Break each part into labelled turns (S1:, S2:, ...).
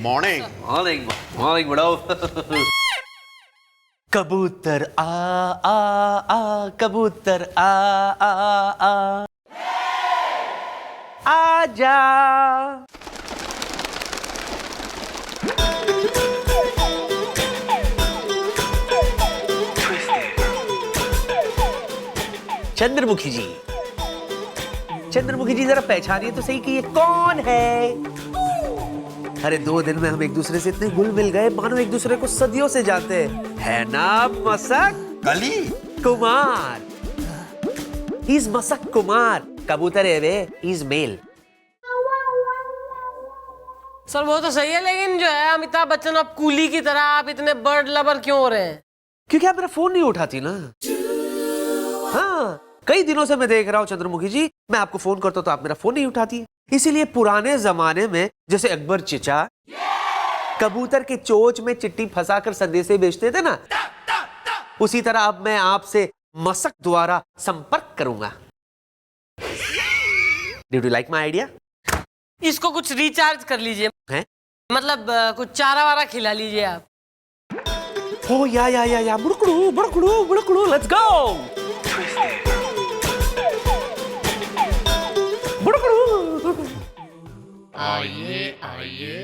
S1: Morning
S2: morning morning बड़ो। कबूतर आ आ आ, कबूतर आ आ आ, आजा। चंद्रमुखी जी, चंद्रमुखी जी जरा पहचानिए तो सही कि ये कौन है। अरे 2 दिन में हम एक दूसरे से इतने घुल मिल गए मानो एक दूसरे को सदियों से जानते हैं। है ना मसक
S1: गली
S2: कुमार? ही इज मसक कुमार। कबूतर है वे, ही इज मेल।
S3: सर वो तो सही है, लेकिन जो है अमिताभ बच्चन अब कूली की तरह आप इतने बर्ड लवर क्यों हो रहे हैं?
S2: क्योंकि आप मेरा फोन नहीं उठाती ना। हाँ, कई दिनों से मैं देख रहा हूँ चंद्रमुखी जी, मैं आपको फोन करता हूँ तो आप मेरा फोन नहीं उठाती। इसीलिए पुराने जमाने में जैसे अकबर चिचा कबूतर के चोंच में चिट्ठी फंसाकर संदेशे भेजते थे ना, उसी तरह अब मैं आपसे मसक द्वारा संपर्क करूंगा। Did you like my idea?
S3: इसको कुछ रिचार्ज कर लीजिए,
S2: हैं?
S3: मतलब कुछ चारा वारा खिला लीजिए आप।
S2: Oh या बुड़कुड़ू बुड़कुड़ू बुड़कुड़ू, लेट्स गो। बुड़कुड़ू।
S1: आइए आइए।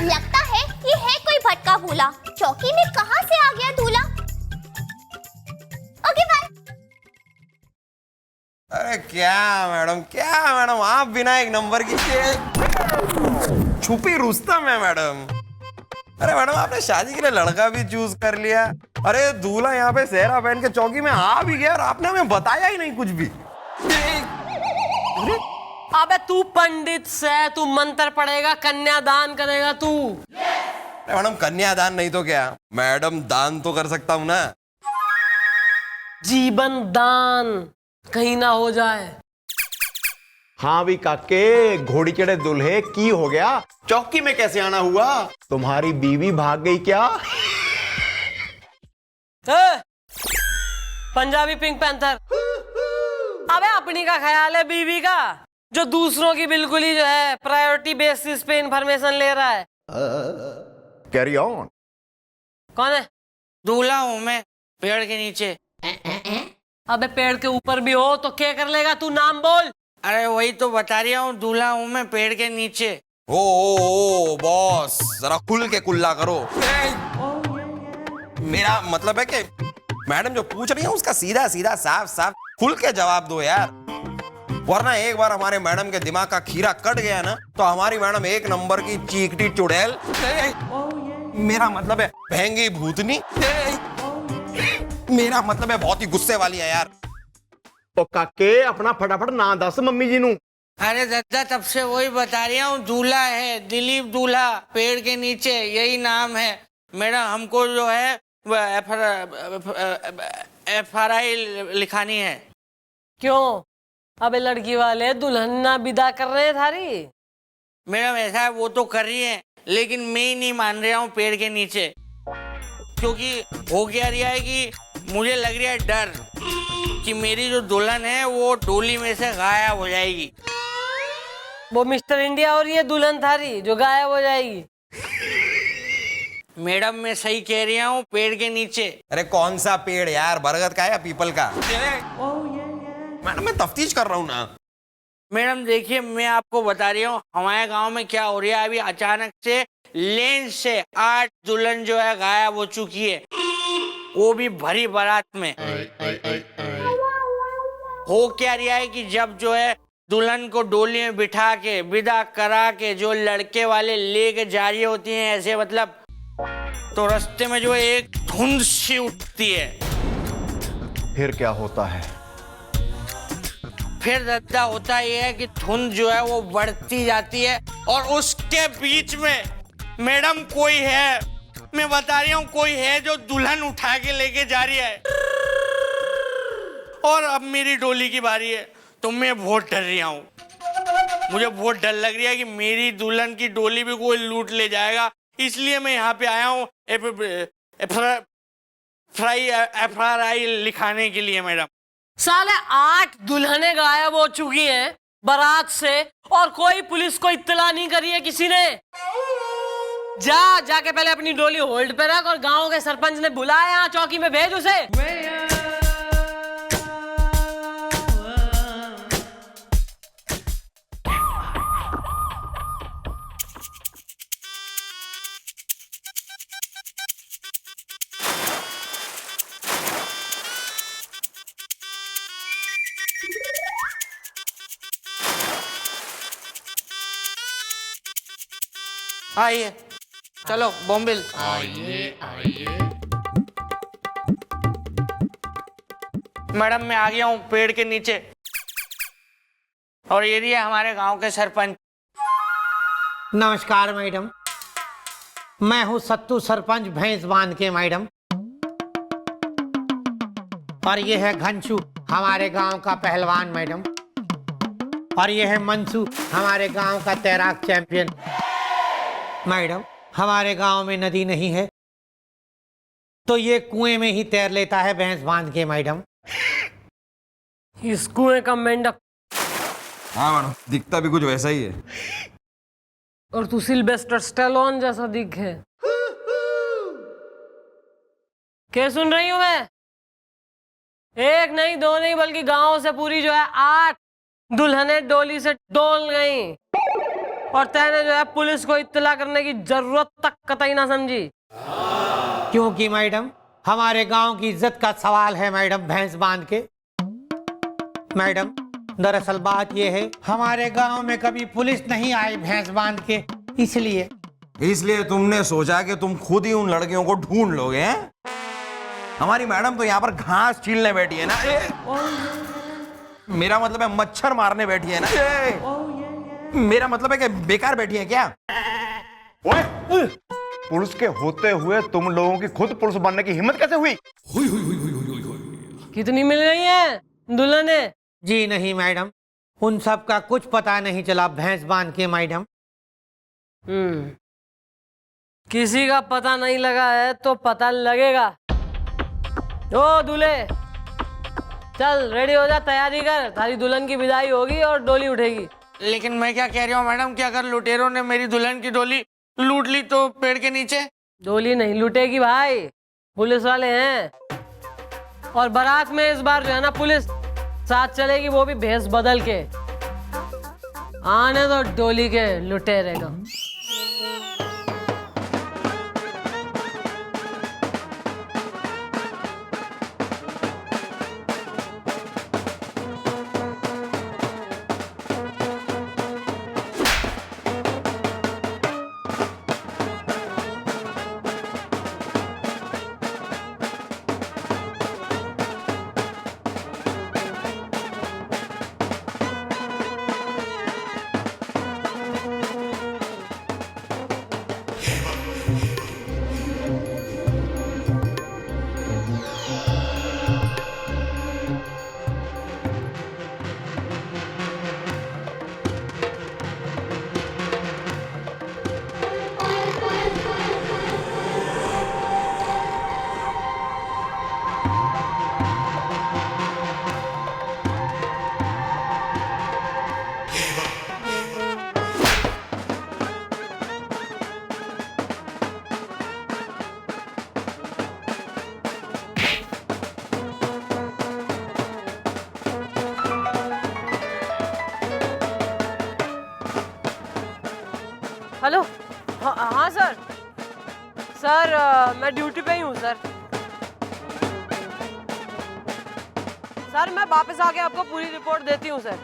S4: लगता है ये है कोई भटका भूला। चौकी में कहां से आ गया दूल्हा? Okay bye.
S1: अरे क्या मैडम आप बिना एक नंबर की छुपी रुस्तम है मैडम। अरे मैडम आपने शादी के लिए लड़का भी चूज कर लिया। अरे दूल्हा यहाँ पे सेहरा पहन के चौकी में आ भी गया और आपने हमें बताया ही नहीं कुछ भी।
S3: अबे तू पंडित से, तू मंत्र पढ़ेगा, कन्यादान करेगा तू।
S1: अरे मैडम कन्यादान नहीं तो क्या, मैडम दान तो कर सकता हूँ ना।
S3: जीवन दान कहीं ना हो जाए।
S5: हाँ भी काके, घोड़ी चढ़े दुल्हे की हो गया? चौकी में कैसे आना हुआ? तुम्हारी बीवी भाग गई क्या?
S3: Punjabi pink panther. अबे अपनी का ख्याल है बीवी का, जो दूसरों की बिल्कुल ही जो है प्रायोरिटी बेसिस पे इंफॉर्मेशन ले रहा है।
S5: Carry on.
S3: कौन है?
S6: दूल्हा हूं मैं, पेड़ के नीचे।
S3: अबे पेड़ के ऊपर भी हो तो क्या कर लेगा तू? नाम बोल।
S6: अरे वही तो बता रहा हूँ, दूल्हा हूं मैं पेड़ के नीचे।
S1: ओ बॉस जरा खुल के कुल्ला करो। मेरा मतलब है कि मैडम जो पूछ रही है उसका सीधा सीधा साफ साफ खुल के जवाब दो यार, वरना एक बार हमारे मैडम के दिमाग का खीरा कट गया ना तो हमारी मैडम एक नंबर की चीकटी चुड़ैल, मेरा मतलब है भैंगी भूतनी, मेरा मतलब है बहुत ही गुस्से वाली है यार।
S5: तो काके अपना फटाफट ना दस मम्मी जी नू।
S6: अरे दद्दा तब से वही बता रहा हूँ, दूल्हा है दिलीप दूल्हा, पेड़ के नीचे यही नाम है। मैडम हमको जो है FRI लिखानी है।
S3: क्यों? अबे लड़की वाले दुल्हन विदा कर रहे हैं थारी।
S6: मैडम ऐसा है, वो तो कर रही है लेकिन मैं ही नहीं मान रहा हूँ पेड़ के नीचे, क्योंकि हो क्या रहा है कि मुझे लग रहा है डर कि मेरी जो दुल्हन है वो डोली में से गायब हो जाएगी।
S3: वो मिस्टर इंडिया और ये दुल्हन थारी जो गायब हो जाएगी।
S6: मैडम मैं सही कह रहा हूँ, पेड़ के नीचे।
S1: अरे कौन सा पेड़ यार, बरगद का या पीपल का? मैडम मैं तफ्तीश कर रहा हूँ ना।
S6: मैडम देखिए मैं आपको बता रही हूँ हमारे गांव में क्या हो रहा है। अभी अचानक से लेन से 8 दुल्हन जो है गायब हो चुकी है, वो भी भरी बारात में। हो क्या रहा है कि जब जो है दुल्हन को डोली में बिठा के विदा करा के जो लड़के वाले लेके जा रही होती हैं ऐसे मतलब, तो रास्ते में जो है एक धुंध सी उठती है।
S5: फिर क्या होता है?
S6: फिर दद्दा होता यह है कि धुंध जो है वो बढ़ती जाती है और उसके बीच में मैडम कोई है, मैं बता रही हूँ कोई है जो दुल्हन उठा के लेके जा रही है। और अब मेरी डोली की बारी है तो मैं बहुत डर रहा हूँ। मुझे बहुत डर लग रहा है कि मेरी दुल्हन की डोली भी कोई लूट ले जाएगा, इसलिए मैं यहाँ पे आया हूँ FRI लिखाने के लिए। मैडम
S3: साले 8 दुल्हनें गायब हो चुकी हैं बारात से, और कोई पुलिस को इत्तला नहीं करी है किसी ने। जाके पहले अपनी डोली होल्ड पे रख, और गांव के सरपंच ने बुलाया यहाँ चौकी में, भेज उसे।
S6: आइए, चलो बॉम्बिल। मैडम मैं आ गया हूँ पेड़ के नीचे, और ये रही है हमारे गांव के सरपंच।
S7: नमस्कार मैडम, मैं हूँ सत्तू सरपंच भैंस बांध के मैडम, और ये है घनशू हमारे गांव का पहलवान मैडम, और ये है मनसू हमारे गांव का तैराक चैंपियन। मैडम हमारे गांव में नदी नहीं है, तो ये कुएं में ही तैर लेता है भैंस बांध के मैडम।
S3: इस कुएं का मेंढक।
S1: हाँ मैडम, दिखता भी कुछ वैसा ही है।
S3: और तू सिल्वेस्टर स्टैलोन जैसा दिखे। क्या सुन रही हूं मैं? एक नहीं, दो नहीं, बल्कि गांव से पूरी जो है 8 दुल्हनें डोली से डोल गई, और तैने जो है पुलिस को इत्तला करने की जरूरत तक कतई ना समझी।
S7: क्योंकि मैडम हमारे गांव की इज्जत का सवाल है मैडम भैंस बांध के। मैडम दरअसल बात यह है, हमारे गांव में कभी पुलिस नहीं आई भैंस बांध के, इसलिए
S1: तुमने सोचा कि तुम खुद ही उन लड़कियों को ढूंढ लोगे हैं? हमारी मैडम तो यहाँ पर घास छीलने बैठी है ना, मेरा मतलब है मच्छर मारने बैठी है ना, मेरा मतलब है कि बेकार बैठी है क्या?
S5: ओए, पुलिस के होते हुए तुम लोगों की खुद पुलिस बनने की हिम्मत कैसे हुई?
S3: कितनी मिल गई है दुल्हनें?
S7: जी नहीं मैडम, उन सब का कुछ पता नहीं चला भैंस बांध के मैडम।
S3: किसी का पता नहीं लगा है तो पता लगेगा। ओ दूल्हे, चल रेडी हो जा, तैयारी कर, तारी दुल्हन की विदाई होगी और डोली उठेगी।
S6: लेकिन मैं क्या कह रही हूँ मैडम, कि अगर लुटेरों ने मेरी दुल्हन की डोली लूट ली तो पेड़ के नीचे?
S3: डोली नहीं लूटेगी भाई, पुलिस वाले हैं, और बारात में इस बार जो है ना पुलिस साथ चलेगी, वो भी भेष बदल के। आने दो डोली के लुटेरे को। हेलो, हाँ सर। सर मैं ड्यूटी पे ही हूँ सर। सर मैं वापस आके आपको पूरी रिपोर्ट देती हूँ sir.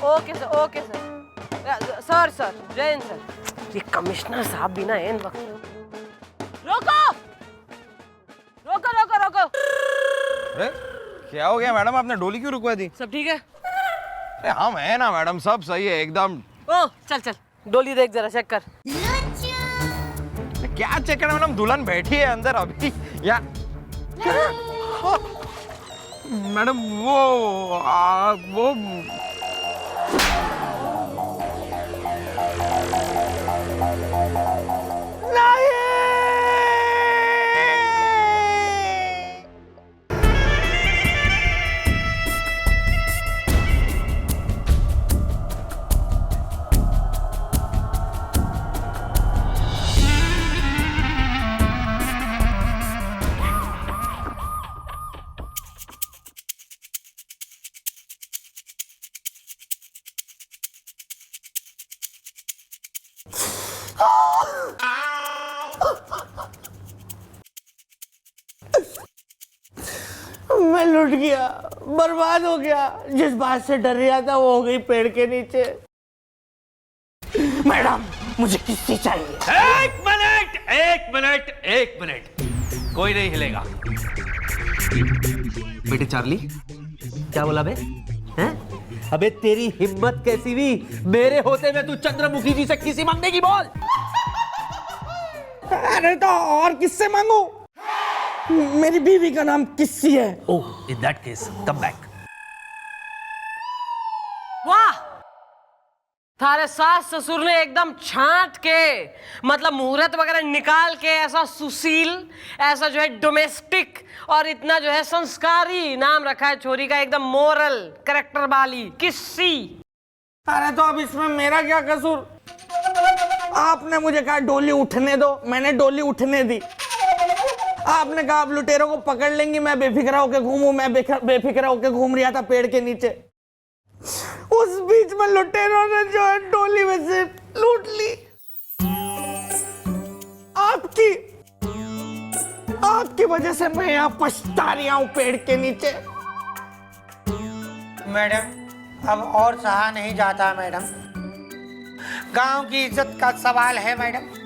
S3: Okay sir, okay sir. Sir sir जय हिंद सर। ये कमिश्नर साहब भी ना इन वक्त। रोको रोको रोको रोको।
S1: अरे क्या हो गया मैडम, आपने डोली क्यों रुकवा दी?
S3: सब ठीक है?
S1: अरे हम है ना मैडम, सब सही है एकदम।
S3: ओ चल चल, डोली देख जरा, चेक कर।
S1: क्या चेक करना मैडम, दुल्हन बैठी है अंदर अभी। या मैडम वो
S7: मैं लुट गया, बर्बाद हो गया। जिस बात से डर रहा था वो हो गई पेड़ के नीचे। मैडम मुझे किस्सी चाहिए।
S2: एक मिनट, कोई नहीं हिलेगा। बेटे चार्ली, क्या बोला बे? हैं? अबे तेरी हिम्मत कैसी भी, मेरे होते में तू चंद्रमुखी जी से किसी मांगने की बोल।
S7: अरे तो और किससे मांगू? मेरी बीवी का नाम किस्सी है।
S2: Oh, in that case come back.
S3: वाह, थारे सास ससुर ने एकदम छांट के, मतलब मुहूर्त वगैरह निकाल के ऐसा सुशील, ऐसा जो है डोमेस्टिक और इतना जो है संस्कारी नाम रखा है छोरी का, एकदम मोरल कैरेक्टर वाली किस्सी।
S7: अरे तो अब इसमें मेरा क्या कसूर? आपने मुझे कहा डोली उठने दो, मैंने डोली उठने दी। आपने कहा आप लुटेरों को पकड़ लेंगी, मैं बेफिक्र होकर घूमूं। मैं बेफिक्र होकर घूम रहा था पेड़ के नीचे। उस बीच में लुटेरों ने जो है डोली में से लूट ली। आपकी वजह से मैं यहाँ पछता रहा हूँ पेड़ के नीचे। मैडम अब और सहा नहीं जाता मैडम। गांव की इज्जत का सवाल है मैडम।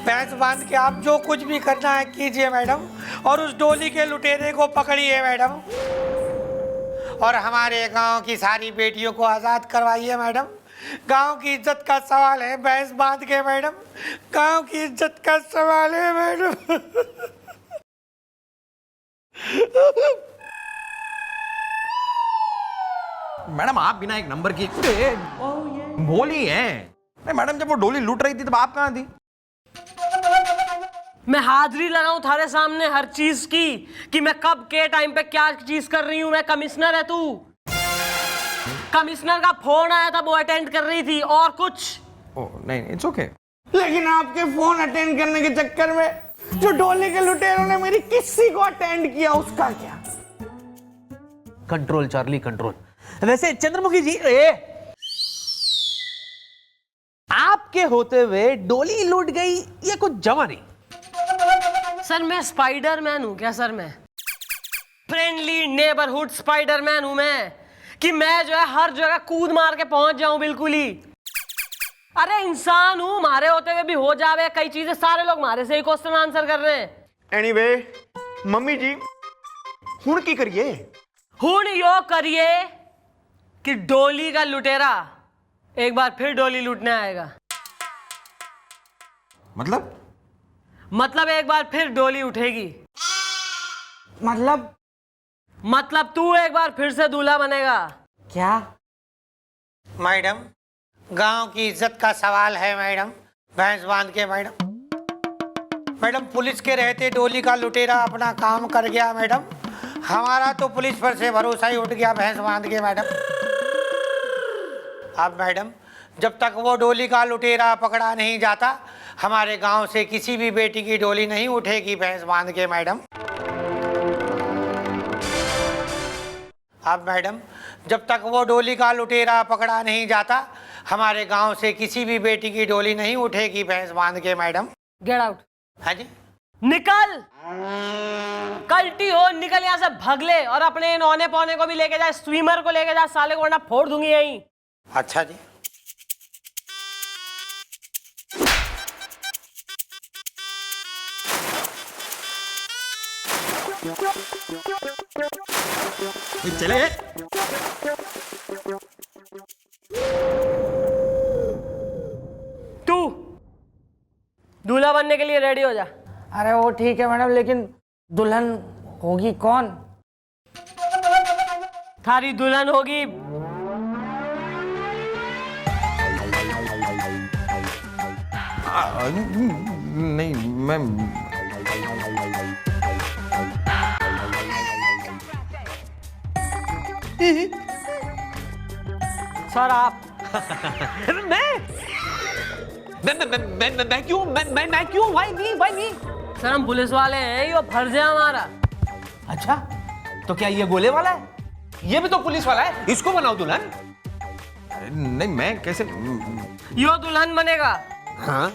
S7: भैंस बांध के आप जो कुछ भी करना है कीजिए मैडम, और उस डोली के लुटेरे को पकड़िए मैडम, और हमारे गांव की सारी बेटियों को आजाद करवाइए मैडम। गांव की इज्जत का सवाल है, भैंस बांध के मैडम, गांव की इज्जत का सवाल है मैडम।
S1: मैडम आप बिना एक नंबर की भोली हैं। नहीं मैडम, जब वो डोली लूट रही थी तब आप कहाँ थी?
S3: मैं हाजिरी लगाऊं थारे सामने हर चीज की कि मैं कब के टाइम पे क्या चीज कर रही हूं। मैं कमिश्नर है तू। कमिश्नर का फोन आया था, वो अटेंड कर रही थी, और कुछ।
S1: ओह नहीं, इट्स ओके।
S7: लेकिन आपके फोन अटेंड करने के चक्कर में जो डोली के लुटेरों ने मेरी किस्सी को अटेंड किया, उसका क्या?
S2: Control Charlie, control. वैसे चंद्रमुखी जी, आपके होते हुए डोली लूट गई, ये कुछ जमा नहीं।
S3: सर मैं स्पाइडरमैन हूं क्या? सर मैं फ्रेंडली नेबरहुड स्पाइडरमैन हूं मैं, कि मैं जो है हर जगह कूद मार के पहुंच जाऊं बिल्कुल ही। अरे इंसान हूं, मारे होते हुए भी हो जावे कई चीजें। सारे लोग मारे से ही क्वेश्चन आंसर कर रहे हैं।
S5: एनीवे मम्मी जी हुण की करिए?
S3: हुण यो करिए कि डोली का लुटेरा एक बार फिर डोली लूटने आएगा।
S1: मतलब
S3: एक बार फिर डोली उठेगी।
S7: मतलब
S3: तू एक बार फिर से दूल्हा बनेगा।
S7: क्या? मैडम गांव की इज्जत का सवाल है मैडम, भैंस बांध के मैडम पुलिस के रहते डोली का लुटेरा अपना काम कर गया मैडम। हमारा तो पुलिस पर से भरोसा ही उठ गया भैंस बांध के मैडम। अब मैडम जब तक वो डोली का लुटेरा पकड़ा नहीं जाता, हमारे गांव से किसी भी बेटी की डोली नहीं उठेगी भैंस बांध के मैडम। अब मैडम जब तक वो डोली का लुटेरा पकड़ा नहीं जाता, हमारे गांव से किसी भी बेटी की डोली नहीं उठेगी भैंस बांध के मैडम।
S3: Get out.
S7: हाँ जी।
S3: निकल, कल्टी हो, निकल यहाँ से, भगले, और अपने नौने पौने को भी लेके जा, स्विमर को लेके जा, साले को वरना फोड़ दूंगी यहीं।
S7: अच्छा जी।
S1: चले
S3: तू दूल्हा बनने के लिए रेडी हो जा।
S7: अरे वो ठीक है मैडम, लेकिन दुल्हन होगी कौन?
S3: थारी दुल्हन होगी
S1: नहीं मैं
S3: सर आप।
S2: मैं क्यों? Why me?
S3: सर हम पुलिस वाले हैं, ये फर्ज है हमारा।
S2: अच्छा, तो क्या ये गोले वाला है? ये भी तो पुलिस वाला है, इसको बनाओ दुल्हन।
S1: नहीं मैं कैसे?
S3: यो दुल्हन बनेगा।
S2: हाँ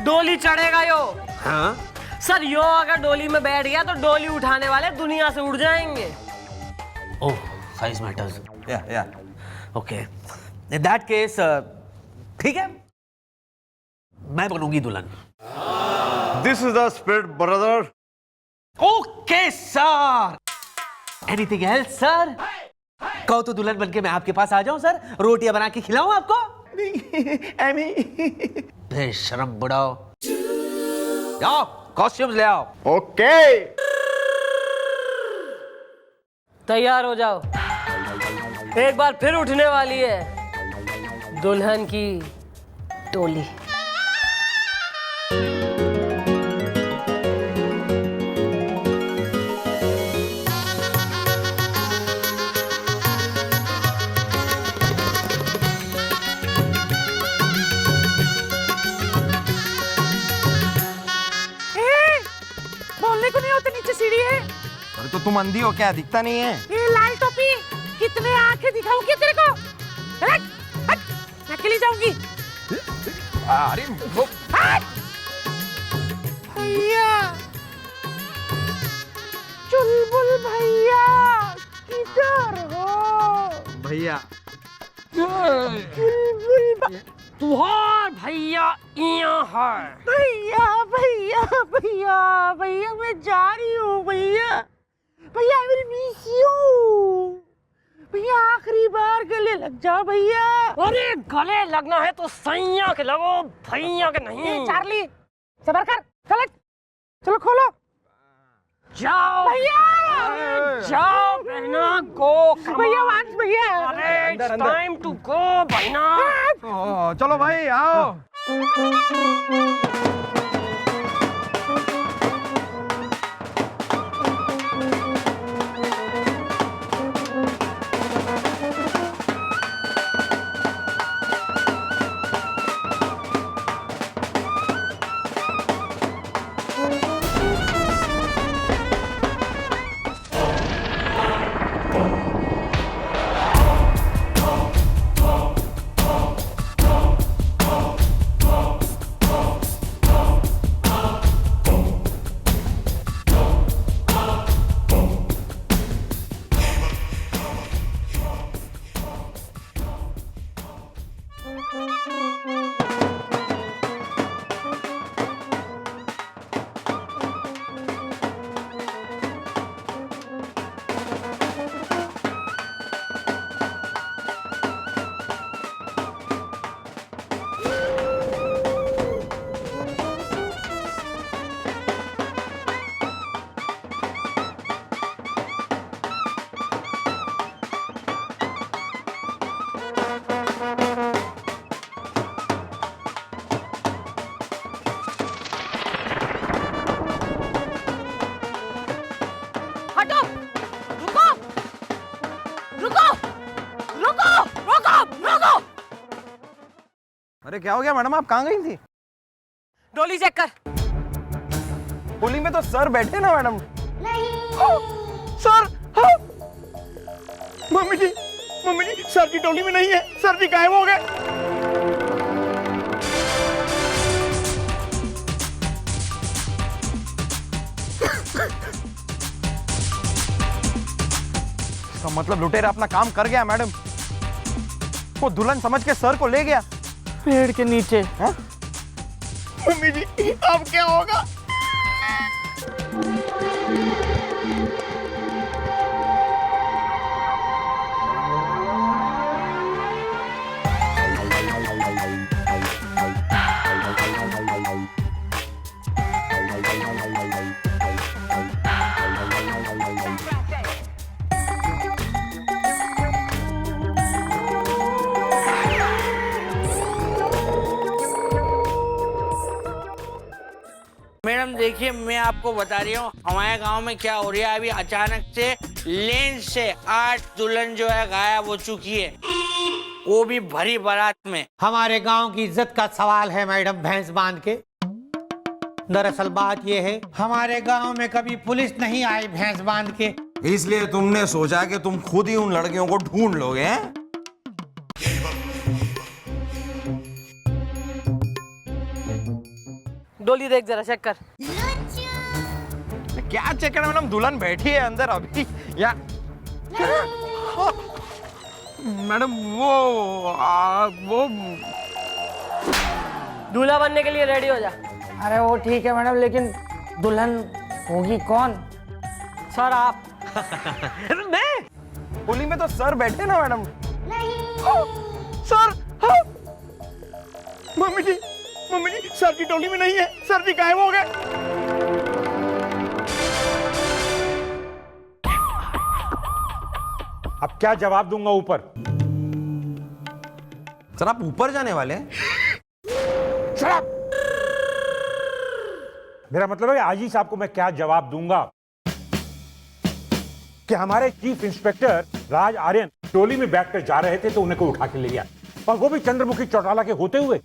S3: डोली चढ़ेगा यो।
S2: हाँ
S3: सर यो अगर डोली में बैठ गया तो डोली उठाने वाले दुनिया से उड़ जाएंगे।
S2: ओह, साइज मैटर्स।
S1: या
S2: ओके, इन दैट केस ठीक है, मैं बनूंगी दुल्हन।
S5: This is the spirit brother.
S2: Okay sir, anything else sir? कहो तो दुल्हन बनके मैं आपके पास आ जाऊं सर, रोटियां बना के खिलाऊं आपको? बेशरम बुढ़ाओ, जाओ कॉस्ट्यूम्स ले आओ।
S5: ओके,
S3: तैयार हो जाओ, एक बार फिर उठने वाली है दुल्हन की टोली।
S8: बोलने को नहीं होते, नीचे सीढ़ी है।
S1: अरे तो तुम अंधी हो क्या, दिखता नहीं है?
S8: ये लाल टोपी, कितने आंखें दिखाऊं क्या तेरे को? हट, हट, मैं अकेली जाऊंगी।
S1: अरे वो
S8: हट! भैया, चुलबुल भैया, किधर हो?
S1: भैया
S8: चुलबुल
S3: तुहार भैया यहाँ है।
S8: भैया, भैया, भैया, भैया, मैं जा रही हूँ भैया। भैया, आई विल मिस यू। भैया, आखिरी बार गले लग जाओ भैया।
S3: अरे गले लगना है तो सैया के लगो, भैया के नहीं।
S8: चार्ली, सबर कर, चलो, चलो खोलो।
S3: जाओ
S8: भैया,
S3: जाओ बहना, गो
S8: भैया, वांस भैया।
S3: अरे टाइम टू गो बहना।
S1: चलो भाई आओ।
S8: हटो, रुको, रुको, रुको, रुको, रुको।
S1: अरे क्या हो गया मैडम, आप कहाँ गई थी?
S3: डोली चेक कर।
S1: पुलिंग में तो सर बैठे ना मैडम।
S5: सर, हाँ। मम्मी जी, सर जी टोली में नहीं है, सर जी गायब हो गए।
S1: इसका मतलब लुटेरा अपना काम कर गया मैडम, वो दुल्हन समझ के सर को ले गया
S3: पेड़ के नीचे।
S5: मम्मी जी, अब क्या होगा?
S6: मैडम देखिए, मैं आपको बता रही हूँ हमारे गांव में क्या हो रहा है। अभी अचानक से लेन से 8 दुल्हन जो है गायब हो चुकी है, वो भी भरी बारात में।
S7: हमारे गांव की इज्जत का सवाल है मैडम, भैंस बांध के। दरअसल बात यह है, हमारे गांव में कभी पुलिस नहीं आई भैंस बांध के,
S1: इसलिए तुमने सोचा कि तुम खुद ही उन लड़कियों को ढूंढ लोगे हैं?
S3: डोली देख जरा, चेक कर।
S1: क्या चक्कर है मैडम, दुल्हन बैठी है अंदर अभी या मैडम वो
S3: दूल्हा बनने के लिए रेडी हो जा।
S6: अरे वो ठीक है मैडम, लेकिन दुल्हन होगी कौन?
S3: सर आप।
S2: मैं
S1: होली में तो सर बैठे ना मैडम।
S5: सर हाँ। मम्मी जी सर की टोली में नहीं है, सर जी गायब हो गए।
S9: अब क्या जवाब दूंगा ऊपर?
S1: सर आप ऊपर जाने वाले हैं?
S9: शराब। मेरा मतलब है आजी साहब को मैं क्या जवाब दूंगा कि हमारे चीफ इंस्पेक्टर राज आर्यन टोली में बैठकर जा रहे थे तो उन्हें कोई उठा के ले गया, और वो भी चंद्रमुखी चौटाला के होते हुए।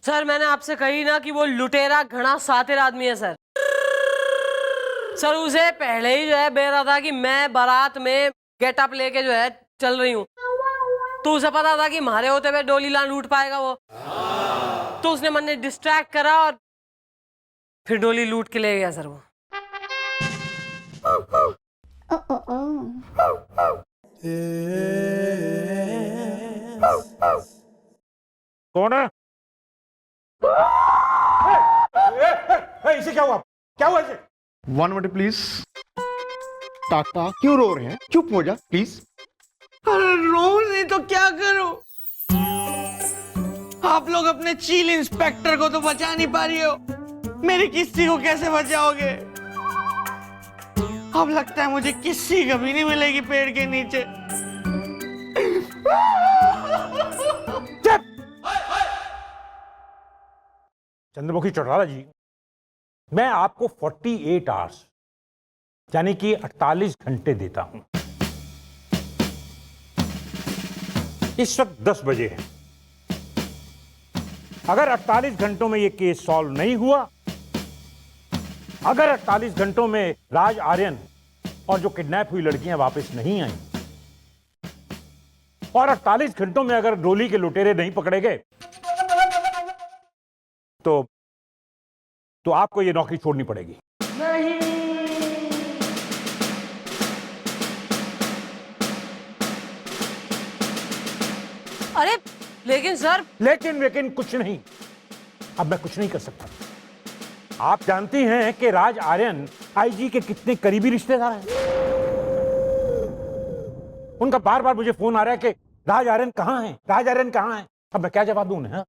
S3: सर मैंने आपसे कही ना कि वो लुटेरा घना सातिर आदमी है सर। सर उसे पहले ही जो है बेरा था कि मैं बारात में गेटअप लेके जो है चल रही हूँ, तो उसे पता था कि मारे होते हुए डोली लान लूट पाएगा वो, तो उसने मन ने डिस्ट्रैक्ट करा और फिर डोली लूट के ले गया सर वो।
S9: कौन है? इसे क्या हुआ? क्या हुआ इसे?
S5: 1 मिनट प्लीज। काका क्यों रो रहे हैं? चुप हो जा प्लीज।
S6: अरे रो नहीं तो क्या करूं? आप लोग अपने चीफ इंस्पेक्टर को तो बचा नहीं पा रही हो, मेरी किस्सी को कैसे बचाओगे? अब लगता है मुझे किस्सी कभी नहीं मिलेगी पेड़ के नीचे।
S9: चंद्रमुखी चौटाला जी, मैं आपको 48 आवर्स यानी कि 48 घंटे देता हूं। इस वक्त 10 बजे है। अगर 48 घंटों में यह केस सॉल्व नहीं हुआ, अगर 48 घंटों में राज आर्यन और जो किडनैप हुई लड़कियां वापस नहीं आई, और 48 घंटों में अगर डोली के लुटेरे नहीं पकड़े गए, तो आपको यह नौकरी छोड़नी पड़ेगी।
S3: अरे लेकिन सर।
S9: लेकिन कुछ नहीं। अब मैं कुछ नहीं कर सकता। आप जानती हैं कि राज आर्यन आईजी के कितने करीबी रिश्तेदार हैं। उनका बार बार मुझे फोन आ रहा है कि राज आर्यन कहां है, राज आर्यन कहां है। अब मैं क्या जवाब दूं उन्हें?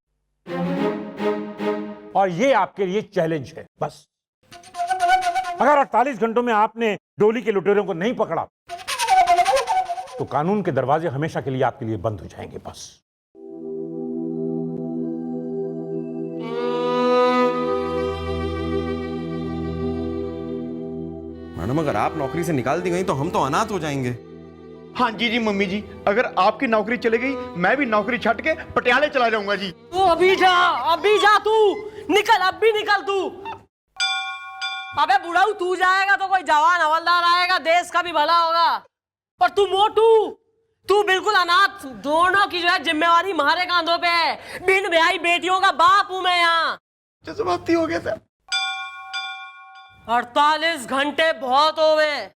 S9: और ये आपके लिए चैलेंज है। बस अगर 48 घंटों में आपने डोली के लुटेरों को नहीं पकड़ा, तो कानून के दरवाजे हमेशा के लिए आपके लिए बंद हो जाएंगे। बस
S1: मैडम अगर आप नौकरी से निकाल दी गई तो हम तो अनाथ हो जाएंगे।
S5: हाँ जी मम्मी जी, अगर आपकी नौकरी चली गई मैं भी नौकरी छੱਡ के पटियाले चला जाऊंगा जी।
S3: तू अभी जा तू निकल, अब भी निकल तू। अबे बुढ़ाऊ, तू जाएगा तो कोई जवान हवलदार आएगा, देश का भी भला होगा। और तू मोटू, तू बिल्कुल अनाथ, दोनों की जो है जिम्मेवारी हमारे कांधों पे है। बिन ब्याही बेटियों का बाप हूं मैं यहाँ।
S5: जज्बाती हो गया सर।
S3: 48 घंटे बहुत हो गए,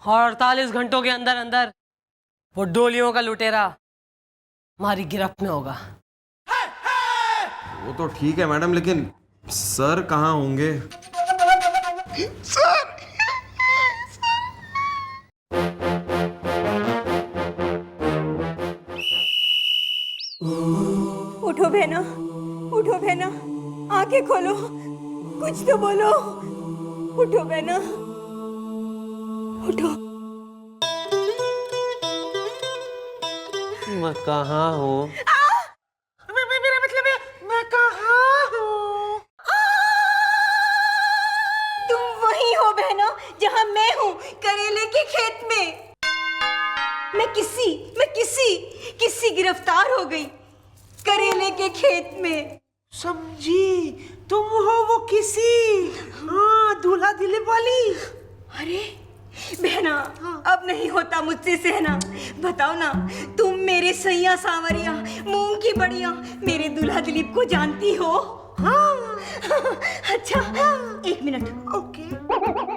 S3: और 48 घंटों के अंदर अंदर वो डोलियों का लुटेरा हमारी गिरफ्त में होगा।
S1: वो तो ठीक है मैडम, लेकिन सर कहाँ होंगे?
S5: सर
S10: उठो बहना, उठो बहना, आंखें खोलो, कुछ तो बोलो। उठो बहना, उठो।
S2: मैं कहाँ हूँ?
S8: मेरा मतलब है मैं कहाँ हूँ?
S10: तुम वही हो बहना जहाँ मैं हूँ, करेले के खेत में। मैं किसी गिरफ्तार हो गई करेले के खेत में।
S8: समझी, तुम हो वो किसी। हाँ, दूल्हा दिलीप वाली।
S10: अरे बहना, अब नहीं होता मुझसे सहना। बताओ ना, तुम मेरे सैया सांवरिया, मूंग की बढ़िया, मेरे दूल्हा दिलीप को जानती हो? अच्छा, एक मिनट। ओके।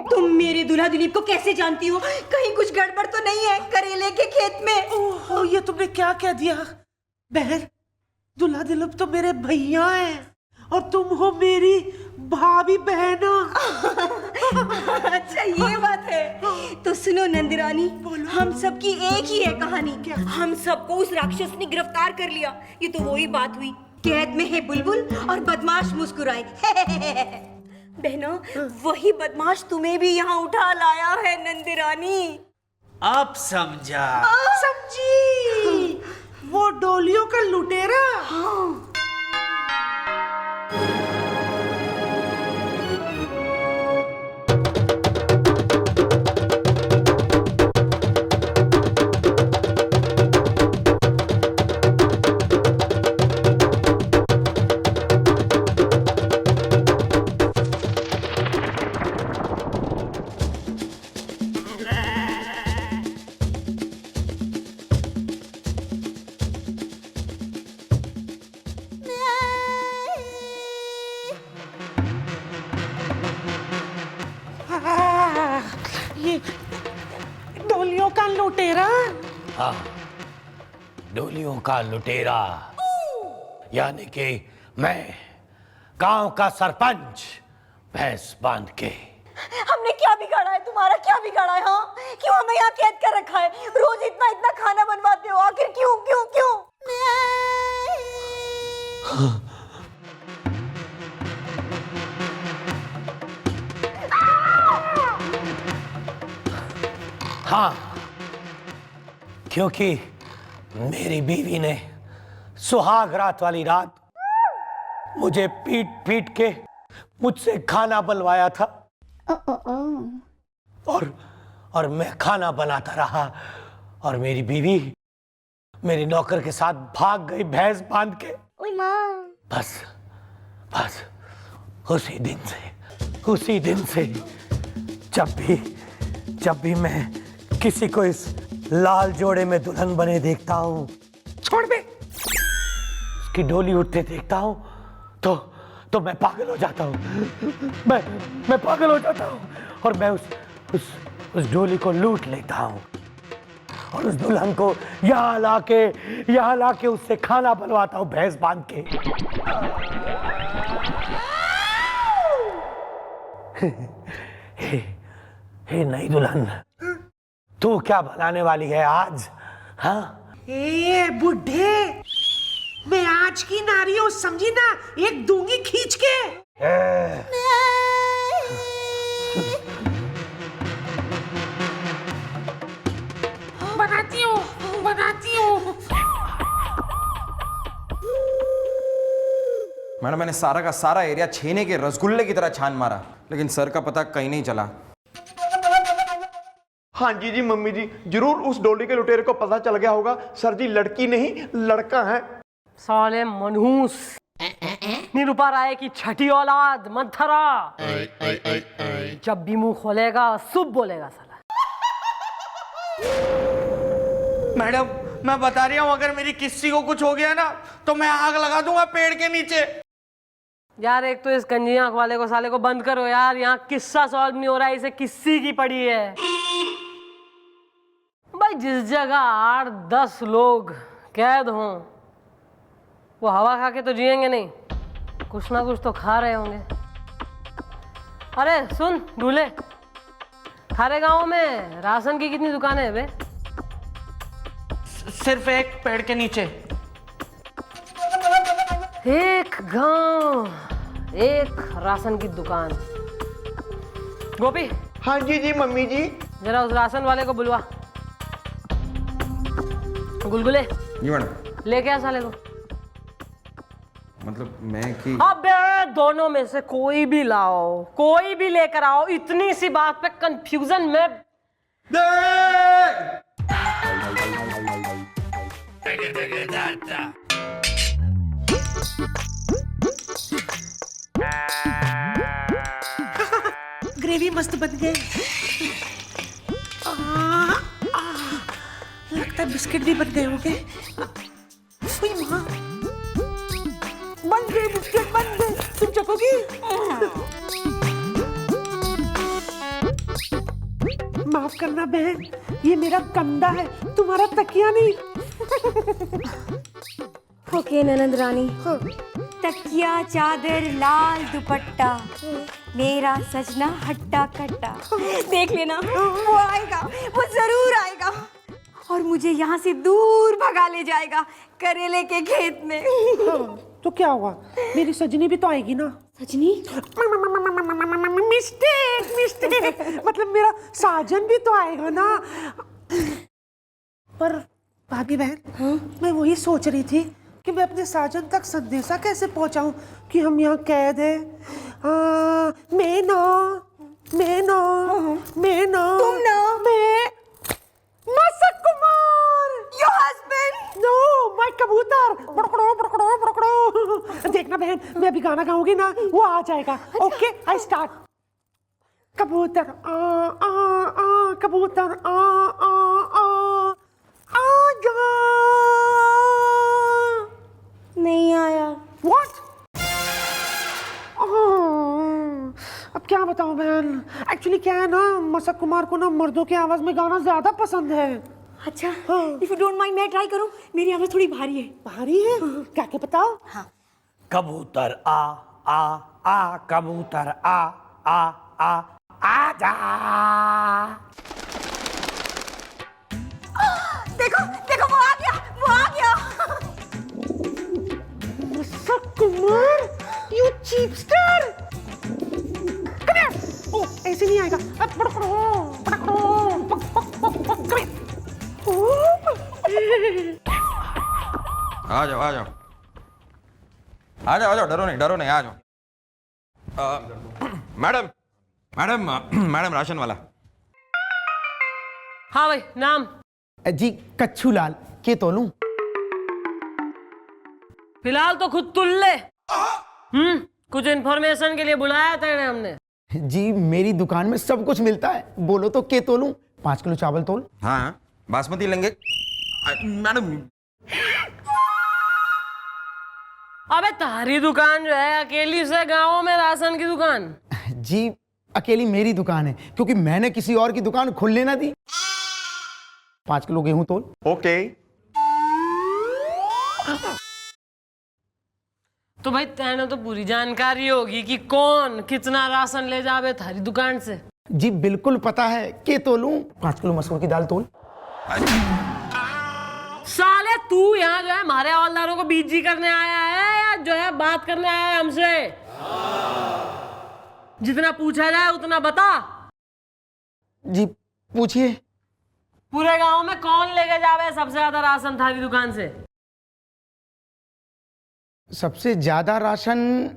S10: तुम मेरे दूल्हा दिलीप को कैसे जानती हो? कहीं कुछ गड़बड़ तो नहीं है करेले के खेत में?
S8: ओहो, ये तुमने क्या कह दिया बहन? दूल्हा दिलीप तो मेरे भैया हैं और तुम हो मेरी भाभी बहना।
S10: अच्छा, ये बात है। तो सुनो नंदरानी, हम सबकी एक ही है कहानी। हम सबको उस राक्षस ने गिरफ्तार कर लिया। ये तो वही बात हुई, कैद में है बुलबुल और बदमाश मुस्कुराए। बहनों, वही बदमाश तुम्हें भी यहाँ उठा लाया है नंदरानी।
S8: अब समझा। समझी। वो डोलियों का लुटेरा।
S10: हाँ।
S8: ये डोलियों का लुटेरा।
S11: हाँ, डोलियों का लुटेरा, यानी कि मैं गांव का सरपंच भैंस बांध के।
S10: हमने क्या बिगाड़ा है? तुम्हारा क्या बिगाड़ा है? हाँ, क्यों हमें यहाँ कैद कर रखा है? रोज इतना इतना खाना बनवाते हो, आखिर क्यों क्यों क्यों?
S11: हाँ, क्योंकि मेरी बीवी ने सुहाग रात वाली रात मुझे पीट पीट के मुझसे खाना बनवाया था। और मैं खाना बनाता रहा और मेरी बीवी मेरे नौकर के साथ भाग गई भैंस बांध के। बस उसी दिन से जब भी मैं किसी को इस लाल जोड़े में दुल्हन बने देखता हूँ, छोड़ दे, उसकी डोली उठते देखता हूँ तो मैं पागल हो जाता हूँ। मैं पागल हो जाता हूँ और मैं उस डोली को लूट लेता हूँ और उस दुल्हन को यहाँ लाके उससे खाना बनवाता हूँ भैंस बांध के। हे नई दुल्हन, तू क्या बनाने वाली है आज? हाँ?
S8: ए बुढ़े, मैं आज की नारी हूँ, समझी ना? एक दूंगी खींच के। बनाती हूँ।
S1: मैडम, मैंने सारा का सारा एरिया छेने के रसगुल्ले की तरह छान मारा, लेकिन सर का पता कहीं नहीं चला।
S5: हाँ जी मम्मी जी, जरूर उस डोली के लुटेरे को पता चल गया होगा। सर जी, लड़की नहीं लड़का है।
S3: साले मनहूस, निरुपा राय की छठी औलाद मंथरा, जब भी मुंह खोलेगा शुभ बोलेगा साला।
S6: मैडम, मैं बता रही हूँ, अगर मेरी किस्सी को कुछ हो गया ना तो मैं आग लगा दूंगा पेड़ के नीचे।
S3: यार, एक तो इस कंजी आंख वाले को साले को बंद करो यार, यहाँ किस्सा सॉल्व नहीं हो रहा है, इसे किस्सी की पड़ी है। भाई, जिस जगह 8-10 लोग कैद हों, वो हवा खा के तो जिएंगे नहीं, कुछ ना कुछ तो खा रहे होंगे। अरे सुन दूल्हे, थारे गांव में राशन की कितनी दुकानें हैं बे?
S6: सिर्फ एक पेड़ के नीचे।
S3: एक गांव, एक राशन की दुकान। गोपी।
S5: हाँ जी मम्मी जी।
S3: जरा उस राशन वाले को बुलवा। गुलगुले
S1: जी मैडम।
S3: लेके आ साले को।
S1: मतलब मैं कि
S3: अबे, दोनों में से कोई भी लाओ, कोई भी लेकर आओ, इतनी सी बात पे कंफ्यूजन में।
S8: ग्रेवी मस्त बन गई। लगता है बिस्किट भी बन गए होंगे। बन गए बिस्किट, बन गए। दोगी? माफ करना बहन, ये मेरा कंधा है, तुम्हारा तकिया नहीं।
S10: ओके ननद रानी, तकिया चादर लाल दुपट्टा, मेरा सजना हट्टा कट्टा। देख लेना, वो आएगा, वो जरूर आएगा और मुझे यहाँ से दूर भगा ले जाएगा करेले के खेत में।
S8: तो क्या हुआ, मेरी सजनी भी तो आएगी ना।
S10: सजनी?
S8: मिस्टेक मिस्टेक, मतलब मेरा साजन भी तो आएगा ना। पर भाभी बहन, मैं वही सोच रही थी कि मैं अपने साजन तक संदेशा कैसे पहुंचाऊं कि हम यहाँ कैद हैं। मैं ना
S10: तुम ना,
S8: मैं मसक कुमार,
S10: योर हस्बैंड।
S8: नो, मैं कबूतर, बड़कड़ो बड़कड़ो बड़कड़ो। देखना बहन, मैं अभी गाना गाऊंगी ना, वो आ जाएगा। Okay, I start. कबूतर आ आ आ, कबूतर आ आ आ जा।
S10: नहीं आया।
S8: What? अब क्या बताऊं बहन, एक्चुअली क्या है ना, मसक कुमार को ना मर्दों की आवाज में गाना ज्यादा पसंद है।
S10: अच्छा, इफ यू डोंट माइंड मैं ट्राई करूं, मेरी आवाज थोड़ी भारी है।
S8: भारी है? क्या क्या बताओ।
S10: हाँ।
S11: कबूतर आ आ, कबूतर आ जा।
S10: देखो देखो, वो आ गया, वो आ गया।
S8: मसक कुमार, यू चीपस्टर। ओ, ऐसे नहीं आएगा। अब बड़कड़ो बड़कड़ो, पक पक पक पक करे।
S1: आ जाओ आ जाओ आ जाओ आ जाओ, डरो नहीं, आ जाओ। मैडम मैडम मैडम, राशन वाला।
S3: हाँ भाई, नाम?
S7: जी कच्छू लाल, के तोलूं?
S3: फिलहाल तो खुद तुल ले। कुछ इन्फॉर्मेशन के लिए बुलाया था हमने।
S7: जी मेरी दुकान में सब कुछ मिलता है, बोलो तो के तोलूं? 5 किलो चावल तोल।
S1: हाँ, बासमती लेंगे मैडम।
S3: अबे तारी दुकान जो है अकेली से गाँव में राशन की दुकान?
S7: जी अकेली मेरी दुकान है, क्योंकि मैंने किसी और की दुकान खुलने ना दी। 5 किलो गेहूं तोल।
S5: ओके।
S3: तो भाई तेने तो पूरी जानकारी होगी कि कौन कितना राशन ले जावे थारी दुकान से।
S7: जी बिल्कुल पता है, के तोलूं? 5 किलो मसूर की दाल तोल।
S3: साले तू यहाँ जो है हमारे हवलदारों को बीजी करने आया है या जो है बात करने आया है हमसे? जितना पूछा जाए उतना बता।
S7: जी पूछिए।
S3: पूरे गांव में कौन लेके जावे सबसे ज्यादा राशन थारी दुकान से?
S7: सबसे ज्यादा राशन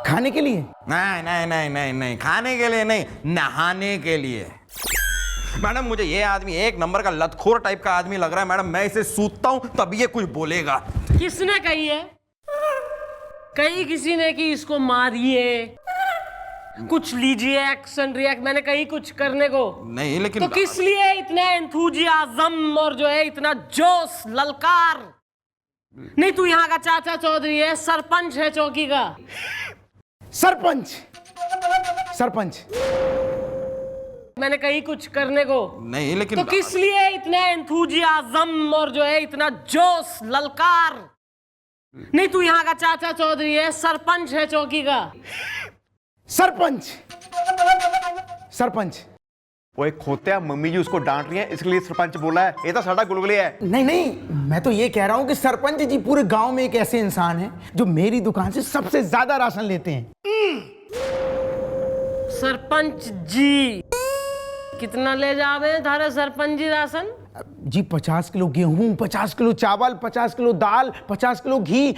S7: खाने के लिए?
S1: नहीं, खाने के लिए नहीं, नहाने के लिए। मैडम मुझे ये आदमी एक नंबर का लतखोर टाइप का आदमी लग रहा है मैडम। मैं इसे सूतता हूं तब ये कुछ बोलेगा।
S3: किसने कही है? कही किसी ने कि इसको मारिए, कुछ लीजिए एक्शन रिएक्ट, मैंने कही कुछ करने को?
S1: नहीं, लेकिन
S3: तो किस लिए इतना एंथुजियाज्म और जो है इतना जोश ललकार? नहीं, तू यहाँ का चाचा चौधरी है, सरपंच है चौकी का।
S7: सरपंच
S3: मैंने कही कुछ करने को?
S1: नहीं, लेकिन
S3: तो किस लिए इतना एंथुजियाज्म और जो है इतना जोश ललकार? नहीं, तू यहाँ का चाचा चौधरी है, सरपंच है चौकी का।
S7: सरपंच
S5: वो एक खोते मम्मी जी उसको डांट रही है, इसलिए सरपंच बोला है। ये तो साड़ा गुलगुले है।
S7: नहीं, मैं तो ये कह रहा हूं कि सरपंच जी पूरे गांव में एक ऐसे इंसान हैं जो मेरी दुकान से सबसे ज्यादा राशन लेते हैं।
S3: सरपंच जी कितना ले जावे थारे सरपंच जी राशन?
S7: जी 50 किलो गेहूं, 50 किलो चावल, 50 किलो दाल, 50 किलो घी।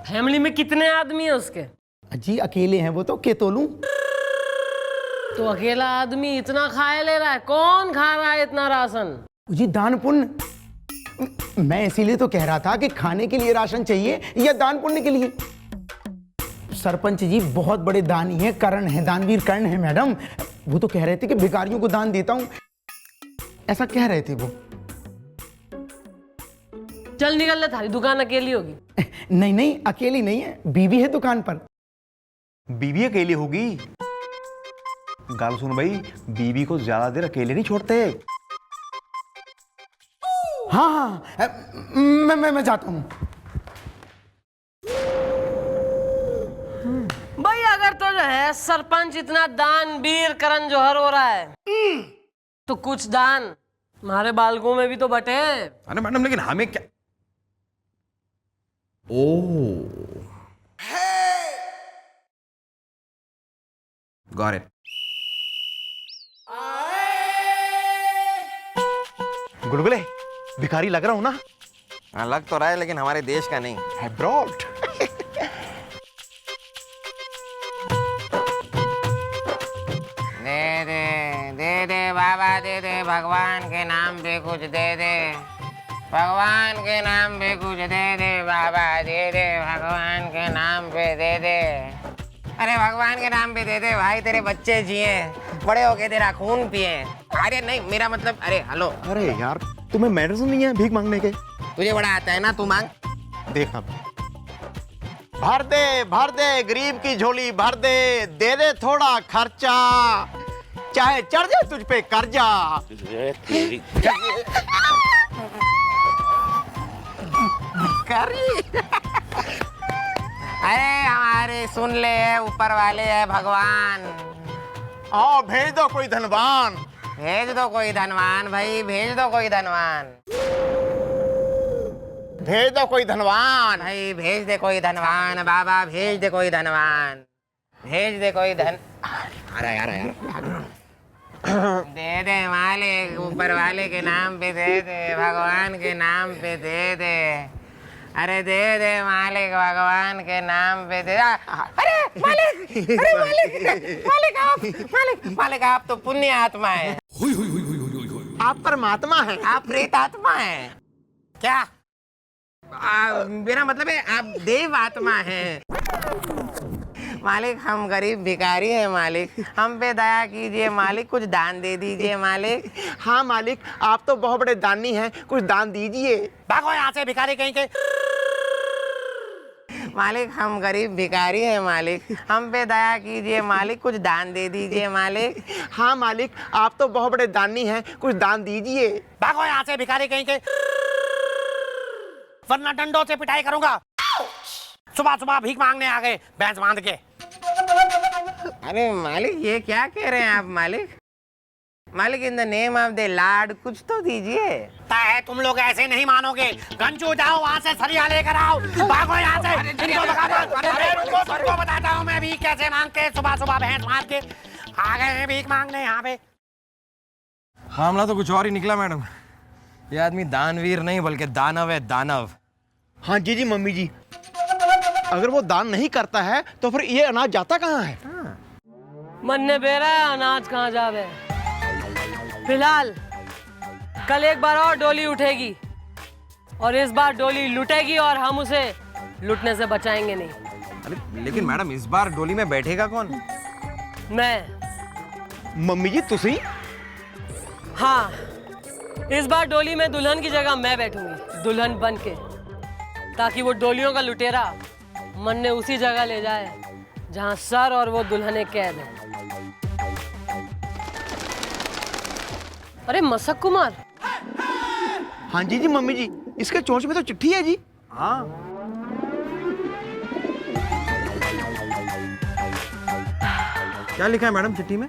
S3: फैमिली में कितने आदमी है उसके?
S7: जी अकेले हैं वो तो, के तोलूं?
S3: तो अकेला आदमी इतना खाए ले रहा है? कौन खा रहा है इतना राशन?
S7: जी दान पुण्य। मैं इसीलिए तो कह रहा था कि खाने के लिए राशन चाहिए या दान पुण्य के लिए। सरपंच जी बहुत बड़े दानी हैं, कर्ण हैं, दानवीर कर्ण हैं मैडम। वो तो कह रहे थे कि भिखारियों को दान देता हूं, ऐसा कह रहे थे वो।
S3: चल निकल ले, थारी दुकान अकेली होगी।
S12: नहीं नहीं, अकेली नहीं है, बीवी है दुकान पर।
S5: बीवी अकेली होगी? गाल सुन भाई, बीवी को ज्यादा देर अकेले नहीं छोड़ते।
S12: हाँ हाँ, मैं जाता हूँ।
S3: भाई अगर तो जो है सरपंच इतना दान वीर करण जौहर हो रहा है तो कुछ दान हमारे बालकों में भी तो बटे।
S1: अरे मैडम लेकिन हमें क्या? ओह गॉट इट।
S5: गुलगुले, भिखारी लग रहा हूं ना?
S1: हाँ लग तो रहा है, लेकिन हमारे देश का नहीं,
S5: अब्रॉड।
S6: दे दे बाबा, दे दे, भगवान के नाम पे कुछ दे दे, भगवान के नाम पे कुछ दे दे बाबा, दे दे, भगवान के नाम पे दे दे। अरे भगवान के नाम पे दे दे भाई, तेरे बच्चे जिए, बड़े होके तेरा खून पिए। अरे नहीं, मेरा मतलब, अरे हेलो।
S5: अरे यार, तुम्हें मैनर्स नहीं है भीख मांगने के?
S6: तुझे बड़ा आता है ना, तू मांग।
S5: देखना, भर दे गरीब की झोली, भर दे दे थोड़ा खर्चा, चाहे चढ़ जाए तुझ पे कर्जा।
S6: अरे हमारे सुन ले, ऊपर वाले है भगवान।
S5: आओ भेज दो कोई धनवान,
S6: भेज दो कोई धनवान भाई, भेज दो कोई धनवान,
S5: भेज दो कोई धनवान
S6: भाई, भेज दे कोई धनवान बाबा, भेज दे कोई धनवान, भेज दे कोई धन।
S5: अरे यार
S6: दे दे मालिक, ऊपर वाले के नाम पे दे दे, भगवान के नाम पे दे दे। अरे दे दे मालिक, भगवान के नाम पे दे। अरे मालिक, अरे मालिक, मालिक आप तो पुण्य आत्मा है।
S5: आप परमात्मा है?
S6: आप प्रेत आत्मा है क्या? मेरा मतलब है आप देव आत्मा है। मालिक हम गरीब भिखारी हैं मालिक, हम पे दया कीजिए मालिक, कुछ दान दे दीजिए मालिक।
S5: हाँ मालिक, आप तो बहुत बड़े दानी हैं, कुछ दान दीजिए।
S6: भागो यहाँ से भिखारी कहीं के। मालिक हम गरीब भिखारी हैं मालिक, हम पे दया कीजिए मालिक, कुछ दान दे दीजिए मालिक।
S5: हाँ मालिक, आप तो बहुत बड़े दानी हैं, कुछ दान दीजिए।
S6: भागो यहाँ से भिखारी कहीं के, वरना डंडों से पिटाई करूंगा। सुबह सुबह भीख मांगने आ गए भैंस बांध के। अरे मालिक ये क्या कह रहे हैं आप मालिक? मालिक in the name of the Lord कुछ तो दीजिए। है तुम लोग ऐसे नहीं मानोगे। गंजू जाओ वहाँ से सरिया लेकर आओ, भागो यहाँ से। इनको तुमको बताता हूँ मैं भीख कैसे मांगते, सुबह सुबह भैंस मार के आ गए हैं भीख मांगने यहाँ पे।
S1: मामला तो कुछ और ही निकला मैडम, ये आदमी दानवीर नहीं बल्कि दानव है, दानव।
S5: हाँ जी मम्मी जी, अगर वो दान नहीं करता है तो फिर ये अनाज जाता कहाँ है?
S3: मन ने बेरा अनाज कहाँ जावे। फिलहाल कल एक बार और डोली उठेगी और इस बार डोली लुटेगी और हम उसे लुटने से बचाएंगे नहीं।
S1: अरे लेकिन मैडम इस बार डोली में बैठेगा कौन?
S3: मैं।
S5: मम्मी जी तुसी?
S3: हाँ, इस बार डोली में दुल्हन की जगह मैं बैठूंगी, दुल्हन बन के, ताकि वो डोलियों का लुटेरा मन ने उसी जगह ले जाए जहां सर और वो दुल्हने कैद है। अरे मसक कुमार।
S5: हाँ जी मम्मी जी, इसके चोंच में तो चिट्ठी है जी। हाँ।
S1: क्या लिखा है मैडम चिट्ठी में?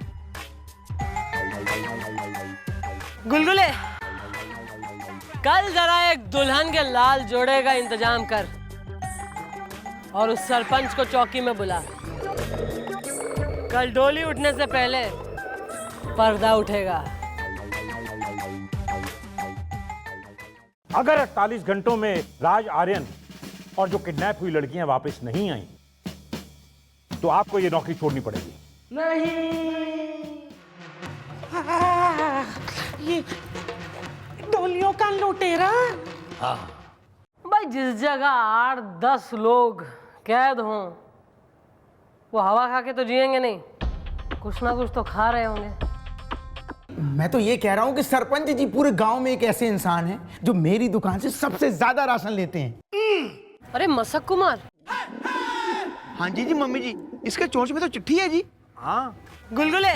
S3: गुलगुले, कल जरा एक दुल्हन के लाल जोड़े का इंतजाम कर और उस सरपंच को चौकी में बुला। कल डोली उठने से पहले पर्दा उठेगा।
S9: अगर 48 घंटों में राज आर्यन और जो किडनैप हुई लड़कियां वापस नहीं आई तो आपको ये नौकरी छोड़नी पड़ेगी।
S8: ये डोलियों का लुटेरा।
S3: भाई जिस जगह 8-10 लोग कैद हों वो हवा खा के तो जिएंगे नहीं, कुछ ना कुछ तो खा रहे होंगे।
S12: मैं तो ये कह रहा हूँ कि सरपंच जी पूरे गांव में एक ऐसे इंसान हैं जो मेरी दुकान से सबसे ज्यादा राशन लेते हैं।
S3: अरे मसक कुमार।
S5: हाँ जी मम्मी जी, इसके चोंच में तो चिट्ठी है जी। हाँ
S3: गुलगुले,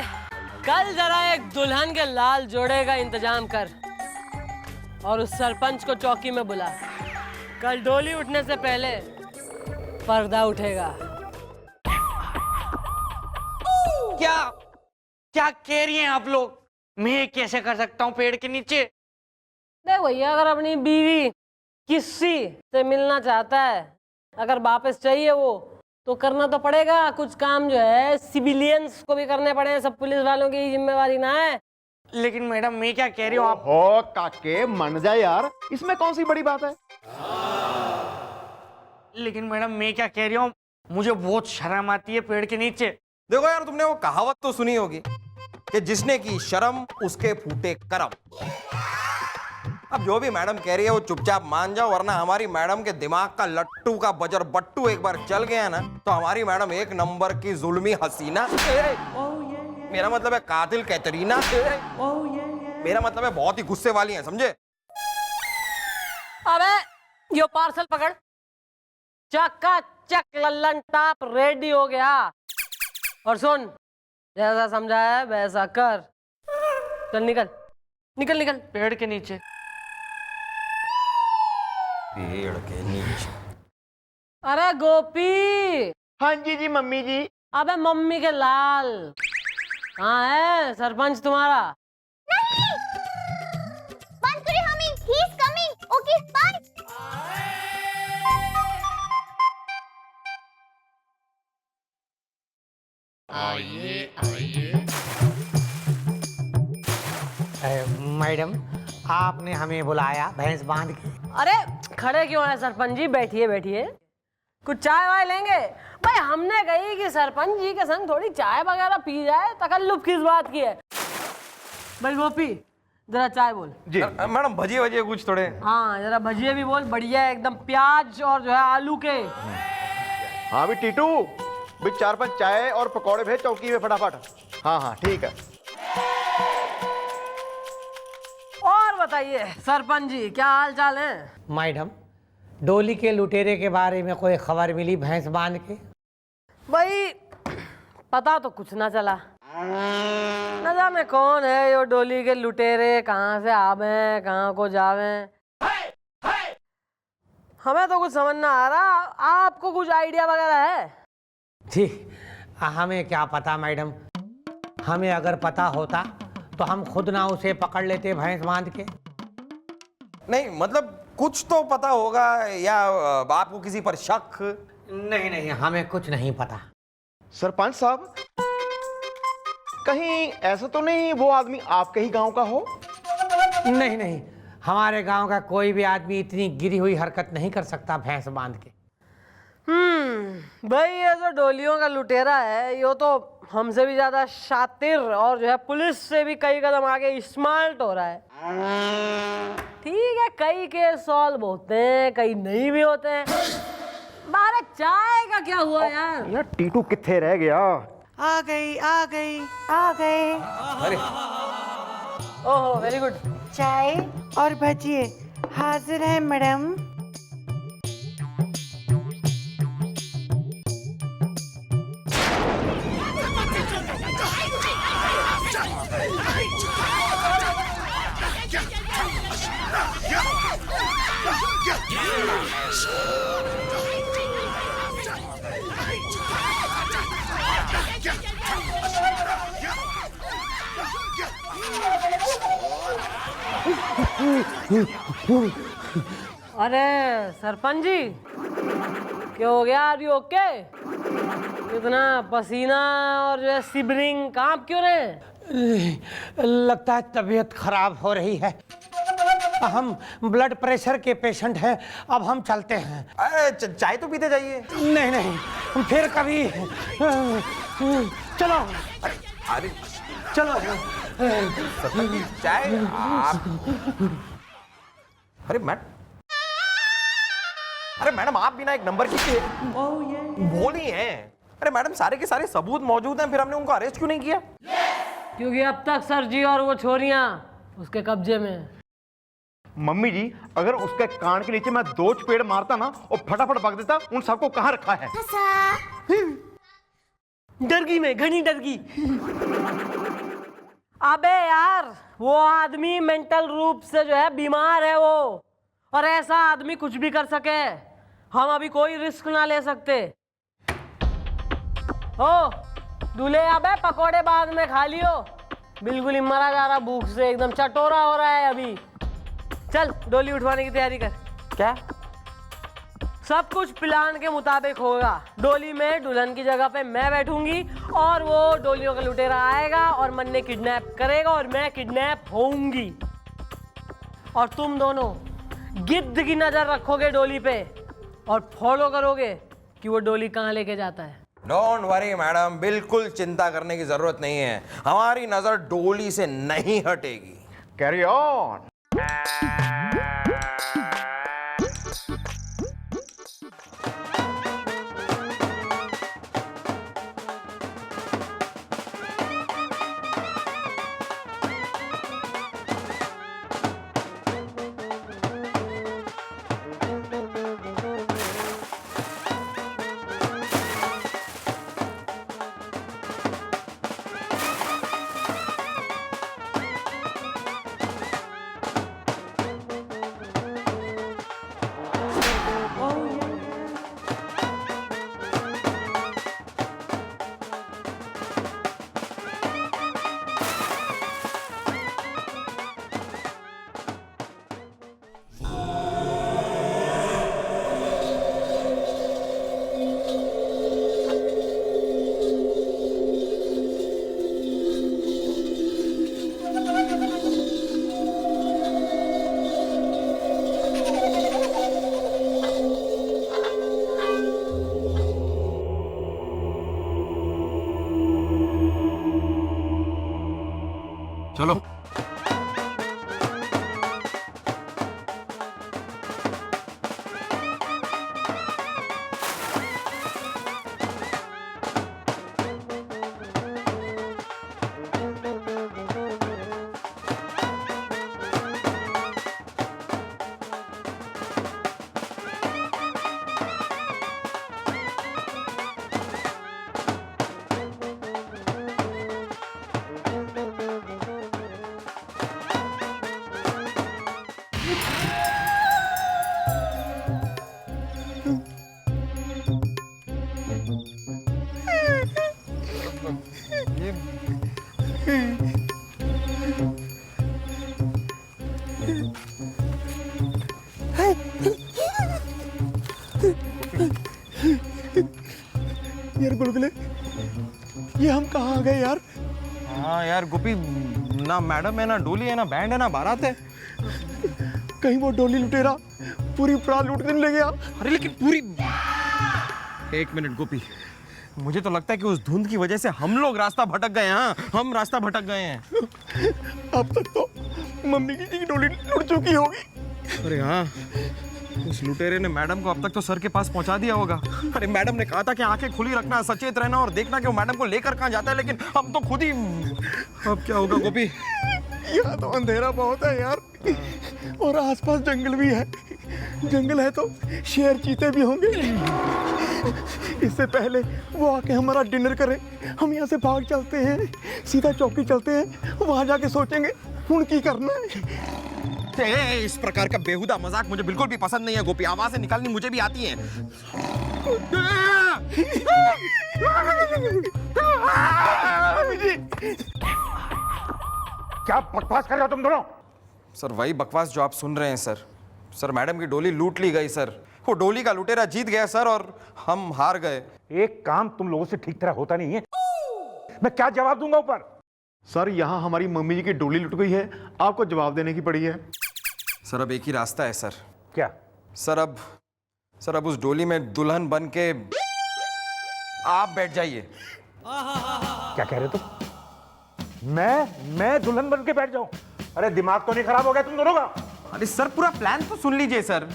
S3: कल जरा एक दुल्हन के लाल जोड़े का इंतजाम कर और उस सरपंच को चौकी में बुला। कल डोली उठने से पहले पर्दा उठेगा।
S6: क्या कह रही हैं आप लोग? मैं कैसे कर सकता हूँ पेड़ के नीचे?
S3: देख भैया, अगर अपनी बीवी किसी से मिलना चाहता है, अगर वापस चाहिए वो, तो करना तो पड़ेगा। कुछ काम जो है सिविलियंस को भी करने पड़े, सब पुलिस वालों की जिम्मेवारी ना है।
S6: लेकिन मैडम मैं क्या कह रही हूँ आप?
S5: हो काके मान जा यार, इसमें कौन सी बड़ी बात है?
S6: लेकिन मैडम मैं क्या कह रही हूँ, मुझे बहुत शर्म आती है पेड़ के नीचे।
S1: देखो यार, तुमने वो कहावत तो सुनी होगी कि जिसने की शर्म उसके फूटे करम। अब जो भी मैडम कह रही है वो चुपचाप मान जाओ, वरना हमारी मैडम के दिमाग का लट्टू का बजर बट्टू एक बार चल गया ना, तो हमारी मैडम एक नंबर की जुल्मी हसीना, मेरा मतलब है कातिल कैटरीना, मेरा मतलब है बहुत ही गुस्से वाली है, समझे?
S3: अबे यो पार्सल पकड़, चक्का चक लल्लन टाप रेडी हो गया। और सुन, जैसा समझा है वैसा कर। चल निकल निकल निकल
S6: पेड़ के नीचे।
S1: पेड़ के नीचे?
S3: अरे गोपी।
S5: हाँ जी मम्मी जी।
S3: अबे मम्मी के लाल, कहाँ है सरपंच तुम्हारा?
S4: नहीं, बंद करिए हमी, he is coming, okay, bye।
S7: Madam, आपने हमें बुलाया भैंस बांध के?
S3: अरे खड़े क्यों है सरपंच जी? बैठिए बैठिए, कुछ चाय वाय लेंगे? भाई हमने कही कि सरपंच जी के संग थोड़ी चाय वगैरह पी जाए, तकल्लुफ किस बात की है? भाई गोपी, जरा चाय बोल।
S1: जी मैडम, भजिए भजिए कुछ थोड़े।
S3: हाँ जरा भजिए भी बोल, बढ़िया एकदम प्याज और जो है आलू के।
S5: हाँ भी टीटू, भी 4-5 चाय और पकौड़े भेज चौकी में फटाफट। हाँ ठीक है।
S3: और बताइए सरपंच जी, क्या हाल चाल है?
S7: मैडम, डोली के लुटेरे के बारे में कोई खबर मिली भैंस बांध के?
S3: भाई पता तो कुछ ना चला, न जाने कौन है यो डोली के लुटेरे, कहाँ से आवे कहाँ को जावे, हमें तो कुछ समझ ना आ रहा। आपको कुछ आइडिया वगैरह है?
S7: जी हमें क्या पता मैडम, हमें अगर पता होता तो हम खुद ना उसे पकड़ लेते भैंस बांध के।
S1: नहीं मतलब कुछ तो पता होगा, या आपको किसी पर शक?
S7: नहीं, हमें कुछ नहीं पता।
S5: सरपंच साहब, कहीं ऐसा तो नहीं वो आदमी आपके ही गांव का हो?
S7: नहीं, हमारे गांव का कोई भी आदमी इतनी गिरी हुई हरकत नहीं कर सकता भैंस बांध के।
S3: भाई ये जो डोलियों का लुटेरा है, यो तो हमसे भी ज्यादा शातिर और जो है पुलिस से भी कई कदम आगे स्मार्ट हो रहा है। ठीक है, कई केस सॉल्व होते हैं, कई नहीं भी होते हैं। बारे चाय का क्या हुआ यार?
S5: टीटू किथे रह गया?
S6: आ गई।
S1: अरे
S3: ओहो वेरी गुड।
S6: चाय और भजिए हाजिर है मैडम।
S3: अरे सरपंच जी, क्या हो गया? Are you okay? इतना पसीना और जो है सिबरिंग कांप क्यों रहे?
S7: लगता है तबीयत खराब हो रही है। हम ब्लड प्रेशर के पेशेंट हैं, अब हम चलते हैं।
S1: अरे चाय तो पीते जाइए।
S7: नहीं, फिर कभी। चलो
S1: अरे
S7: चलो।
S1: चाय आप। अरे मैडम आप बिना एक नंबर की बोली हैं। अरे मैडम, सारे के सारे सबूत मौजूद हैं, फिर हमने उनको अरेस्ट क्यों नहीं किया?
S3: क्योंकि अब तक सर जी और वो छोरियां उसके कब्जे में हैं।
S5: मम्मी जी, अगर उसके कान के नीचे मैं 2 चपेड़ मारता ना और फटाफट भाग देता, उन सबको कहाँ रखा है?
S3: डरगी में, घनी डरगी। अबे यार, वो आदमी मेंटल रूप से जो है बीमार है वो, और ऐसा आदमी कुछ भी कर सके। हम अभी कोई रिस्क ना ले सकते। ओ दूल्हे, अबे पकोड़े बाद में खा लियो, बिल्कुल ही मरा जा रहा भूख से, एकदम चटोरा हो रहा है अभी। चल डोली उठवाने की तैयारी कर। क्या? सब कुछ प्लान के मुताबिक होगा। डोली में दुल्हन की जगह पे मैं बैठूंगी और वो डोलियों का लुटेरा आएगा और मन्ने किडनैप करेगा और मैं किडनैप होऊंगी। और तुम दोनों गिद्ध की नजर रखोगे डोली पे और फॉलो करोगे कि वो डोली कहाँ लेके जाता है।
S1: डोंट वरी मैडम, बिल्कुल चिंता करने की जरूरत नहीं है, हमारी नजर डोली से नहीं हटेगी।
S5: Carry on.
S1: चलो।
S12: यार गुलगुले, ये हम कहाँ आ गए यार?
S1: हाँ यार गोपी, ना मैडम है, ना डोली है, ना बैंड है, ना बारात है।
S12: कहीं वो डोली लुटेरा पूरी प्राण लूट के ले गया?
S1: अरे लेकिन पूरी, एक मिनट गोपी, मुझे तो लगता है कि उस धुंध की वजह से हम लोग रास्ता भटक गए हैं। हाँ, हम रास्ता भटक गए हैं।
S12: अब तक तो मम्मी की डोली लुट चुकी होगी।
S1: अरे हाँ, उस लुटेरे ने मैडम को अब तक तो सर के पास पहुंचा दिया होगा। अरे मैडम ने कहा था कि आंखें खुली रखना, सचेत रहना और देखना कि वो मैडम को लेकर कहाँ जाता है, लेकिन हम तो खुद ही। अब क्या होगा गोपी?
S12: यहाँ तो अंधेरा बहुत है यार, और आसपास जंगल भी है। जंगल है तो शेर चीते भी होंगे। इससे पहले वो आके हमारा डिनर करे, हम यहाँ से भाग चलते हैं, सीधा चौकी चलते हैं, वहां जाके सोचेंगे हुन की करना है।
S1: इस प्रकार का बेहुदा मजाक मुझे बिल्कुल भी पसंद नहीं है गोपी। आवाजें निकालनी मुझे भी आती हैं।
S9: क्या बकवास कर रहे हो तुम दोनों?
S1: सर वही बकवास जो आप सुन रहे हैं सर। सर मैडम की डोली लूट ली गई सर। वो डोली का लुटेरा जीत गया सर और हम हार गए।
S9: एक काम तुम लोगों से ठीक तरह होता नहीं है। मैं क्या जवाब दूंगा ऊपर?
S5: सर यहाँ हमारी मम्मी जी की डोली लुट गई है, आपको जवाब देने की पड़ी है।
S1: सर अब एक ही रास्ता है सर।
S9: क्या?
S1: सर अब उस डोली में दुल्हन बन के आप बैठ जाइए।
S9: क्या कह रहे हो तुम? मैं दुल्हन बन के बैठ जाऊं? अरे दिमाग तो नहीं खराब हो गया तुम दोनों का?
S1: अरे सर पूरा प्लान तो सुन लीजिए सर।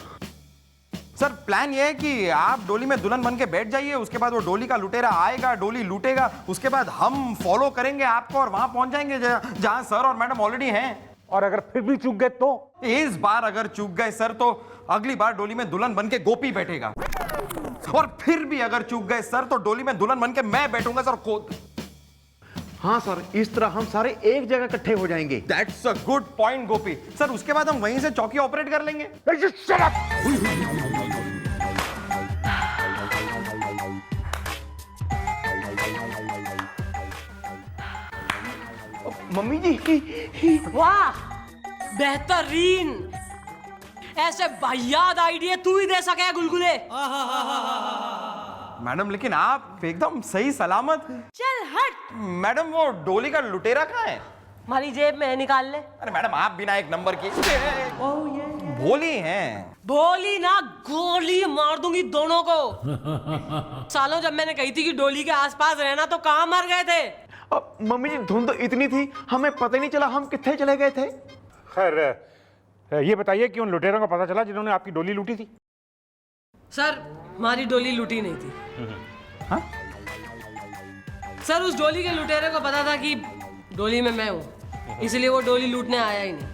S1: सर प्लान ये है कि आप डोली में दुल्हन बन के बैठ जाइए, उसके बाद वो डोली का लुटेरा आएगा, डोली लूटेगा, उसके बाद हम फॉलो करेंगे आपको और वहां पहुंच जाएंगे जहां सर और मैडम ऑलरेडी हैं।
S9: और अगर फिर भी चूक गए तो?
S1: इस बार अगर चूक गए सर तो अगली बार डोली में दुल्हन बन के गोपी बैठेगा, और फिर भी अगर चूक गए सर तो डोली में दुल्हन बन के मैं बैठूंगा सर खुद।
S5: हाँ सर, इस तरह हम सारे एक जगह इकट्ठे हो जाएंगे।
S1: That's a good point, Gopi. Sir उसके बाद हम वहीं से चौकी ऑपरेट कर लेंगे।
S9: Shut up!
S5: मम्मी जी,
S3: वाह, बेहतरीन। ऐसे वाहियात आइडिया तू ही दे सके गुलगुले।
S1: मैडम लेकिन आप एकदम सही सलामत।
S3: चल हट।
S1: मैडम वो डोली का लुटेरा कहाँ है?
S3: हमारी जेब में है, निकाल ले।
S1: अरे मैडम आप बिना एक नंबर की भोली हैं।
S3: भोली ना, गोली मार दूंगी दोनों को। सालों जब मैंने कही थी कि डोली के आसपास रहना तो कहाँ मर गए थे।
S5: मम्मी जी धुंध इतनी थी हमें पता ही नहीं चला हम कितने चले गए थे।
S9: खैर ये बताइए कि उन लुटेरों का पता चला जिन्होंने आपकी डोली लूटी थी?
S3: सर हमारी डोली लूटी नहीं थी।
S1: हाँ?
S3: सर उस डोली के लुटेरे को पता था कि डोली में मैं हूँ, इसलिए वो डोली लूटने आया ही नहीं।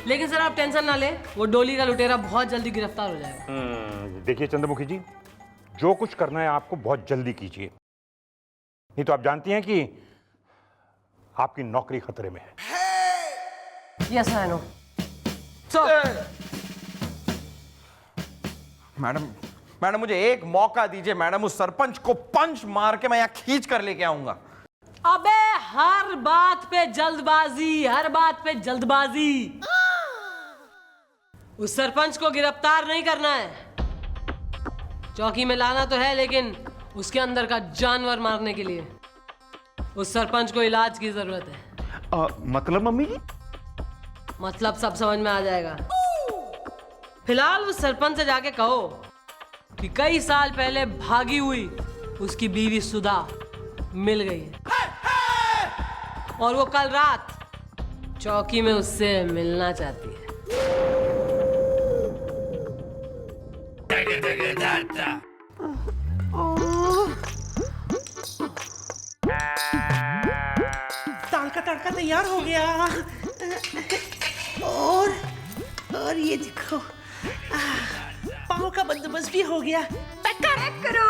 S3: लेकिन सर आप टेंशन ना ले, वो डोली का लुटेरा बहुत जल्दी गिरफ्तार हो जाएगा।
S9: देखिए चंद्रमुखी जी, जो कुछ करना है आपको बहुत जल्दी कीजिए, नहीं तो आप जानती हैं कि आपकी नौकरी खतरे में है।
S3: Yes I know. So
S1: madam मुझे एक मौका दीजिए मैडम, उस सरपंच को पंच मार के मैं यहाँ खींच कर लेके आऊंगा।
S3: अबे हर बात पे जल्दबाजी, हर बात पे जल्दबाजी। उस सरपंच को गिरफ्तार नहीं करना है, चौकी में लाना तो है, लेकिन उसके अंदर का जानवर मारने के लिए उस सरपंच को इलाज की जरूरत है।
S5: मतलब मम्मी जी?
S3: मतलब सब समझ में आ जाएगा। फिलहाल उस सरपंच से जाके कहो कि कई साल पहले भागी हुई उसकी बीवी सुधा मिल गई है और वो कल रात चौकी में उससे मिलना चाहती है।
S8: दाल का तड़का तैयार हो गया और ये देखो पाव का बंदोबस्त भी हो गया। पैक
S10: करो।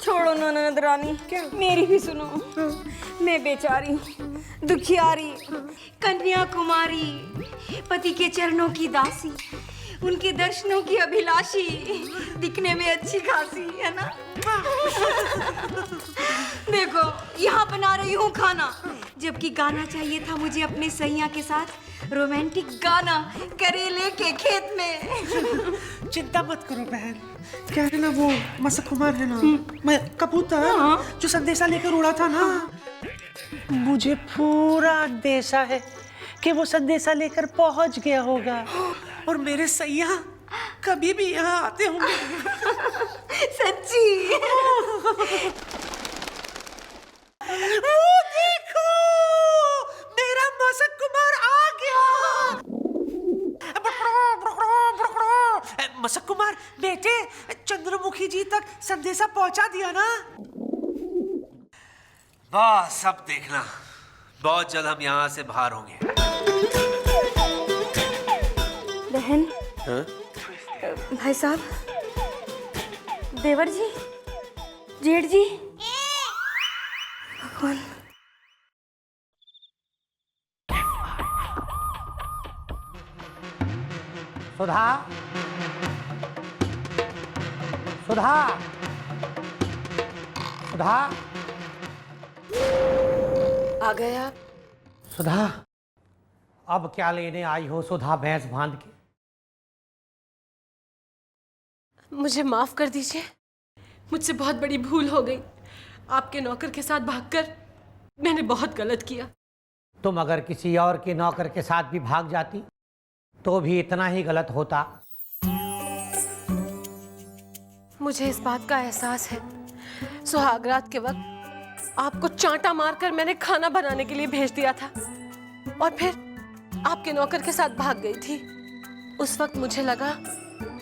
S10: छोड़ो ना ननद रानी, मेरी भी सुनो। मैं बेचारी, दुखियारी, कन्याकुमारी, पति के चरणों की दासी, उनके दर्शनों की अभिलाषी, दिखने में अच्छी खासी है ना। देखो यहाँ बना रही हूँ खाना, जबकि गाना चाहिए था मुझे अपने सैया के साथ रोमांटिक गाना करेले के खेत में।
S8: चिंता मत करो बहन, क्या है ना वो मसक कुमार है ना, मैं कबूतर जो संदेशा लेकर उड़ा था ना, मुझे पूरा अंदेशा है कि वो संदेशा लेकर पहुंच गया होगा और मेरे सैया कभी भी यहाँ आते होंगे।
S10: सच्ची?
S8: वो देखो मेरा मसक कुमार आ गया। मसक कुमार बेटे, चंद्रमुखी जी तक संदेशा पहुंचा दिया ना?
S2: बस अब देखना, बहुत जल्द हम यहाँ से बाहर होंगे।
S10: बहन, भाई साहब, देवर जी, जेठ जी, भगवान।
S7: सुधा, सुधा, सुधा,
S3: आ गए आप?
S7: सुधा, अब क्या लेने आई हो सुधा भैंस बांध के?
S3: मुझे माफ कर दीजिए, मुझसे बहुत बड़ी भूल हो गई। आपके नौकर के साथ भागकर मैंने बहुत गलत किया।
S7: तुम अगर किसी और के नौकर के साथ भी भाग जाती तो भी इतना ही गलत होता।
S3: मुझे इस बात का एहसास है, सुहागरात के वक्त आपको चांटा मारकर मैंने खाना बनाने के लिए भेज दिया था और फिर आपके नौकर के साथ भाग गई थी। उस वक्त मुझे लगा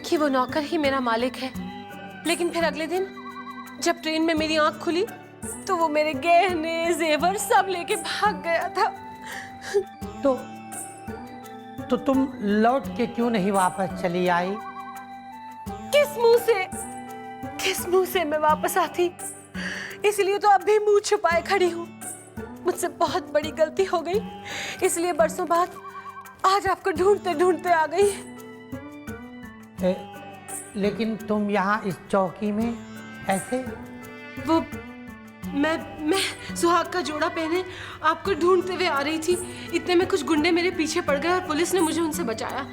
S3: कि वो नौकर ही मेरा मालिक है, लेकिन फिर अगले दिन जब ट्रेन में मेरी आंख खुली तो वो मेरे गहने जेवर सब लेके भाग गया था।
S7: तो तुम लौट के क्यों नहीं वापस चली आई?
S3: किस मुंह से मैं वापस आती? इसलिए तो अब भी मुंह छुपाए खड़ी हूँ। मुझसे बहुत बड़ी गलती हो गई, इसलिए बरसों बाद आज आपको ढूंढते ढूंढते आ गई।
S7: लेकिन तुम यहाँ इस चौकी में ऐसे?
S3: वो मैं सुहाग का जोड़ा पहने आपको ढूंढते हुए आ रही थी। इतने में कुछ गुंडे मेरे पीछे पड़ गए और पुलिस ने मुझे उनसे बचाया।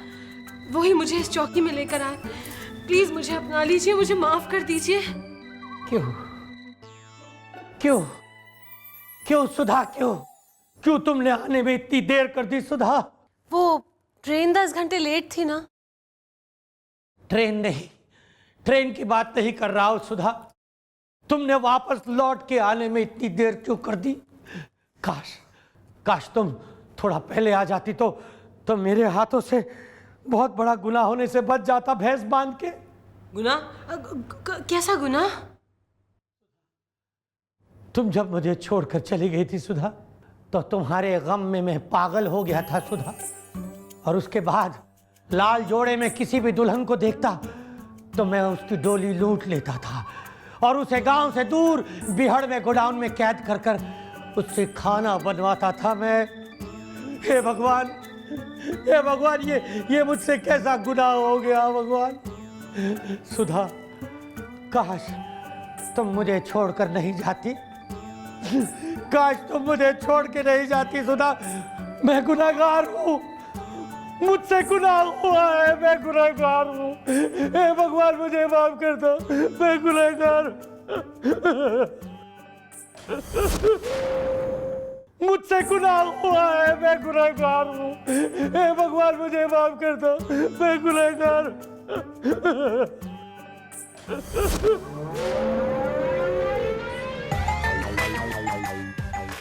S3: वही मुझे इस चौकी में लेकर आए। प्लीज मुझे अपना लीजिए, मुझे माफ कर दीजिए।
S7: क्यों क्यों क्यों सुधा, क्यों तुमने आने में इतनी देर कर दी सुधा?
S3: वो ट्रेन 10 घंटे लेट थी ना।
S7: ट्रेन नहीं, ट्रेन की बात नहीं कर रहा हूं सुधा। तुमने वापस लौट के आने में इतनी देर क्यों कर दी? काश तुम थोड़ा पहले आ जाती तो मेरे हाथों से बहुत बड़ा गुनाह होने से बच जाता। भैंस बांध के।
S3: गुनाह? कैसा गुनाह?
S7: तुम जब मुझे छोड़कर चली गई थी सुधा, तो तुम्हारे गम में मैं पागल हो गया था सुधा। और उसके बाद लाल जोड़े में किसी भी दुल्हन को देखता तो मैं उसकी डोली लूट लेता था और उसे गांव से दूर बिहड़ में गोडाउन में कैद कर कर उससे खाना बनवाता था मैं। हे भगवान, ये मुझसे कैसा गुनाह हो गया भगवान। सुधा, काश तुम मुझे छोड़कर नहीं जाती, काश तुम मुझे छोड़ के नहीं जाती सुधा। मैं गुनहगार हूँ, मुझसे गुनाह हुआ है, मैं गुनहगार हूँ। हे भगवान मुझे माफ कर दो, मैं गुनहगार मुझसे गुनाह हुआ है, मैं गुनहगार हूँ। हे भगवान मुझे माफ कर दो, मैं गुनहगार।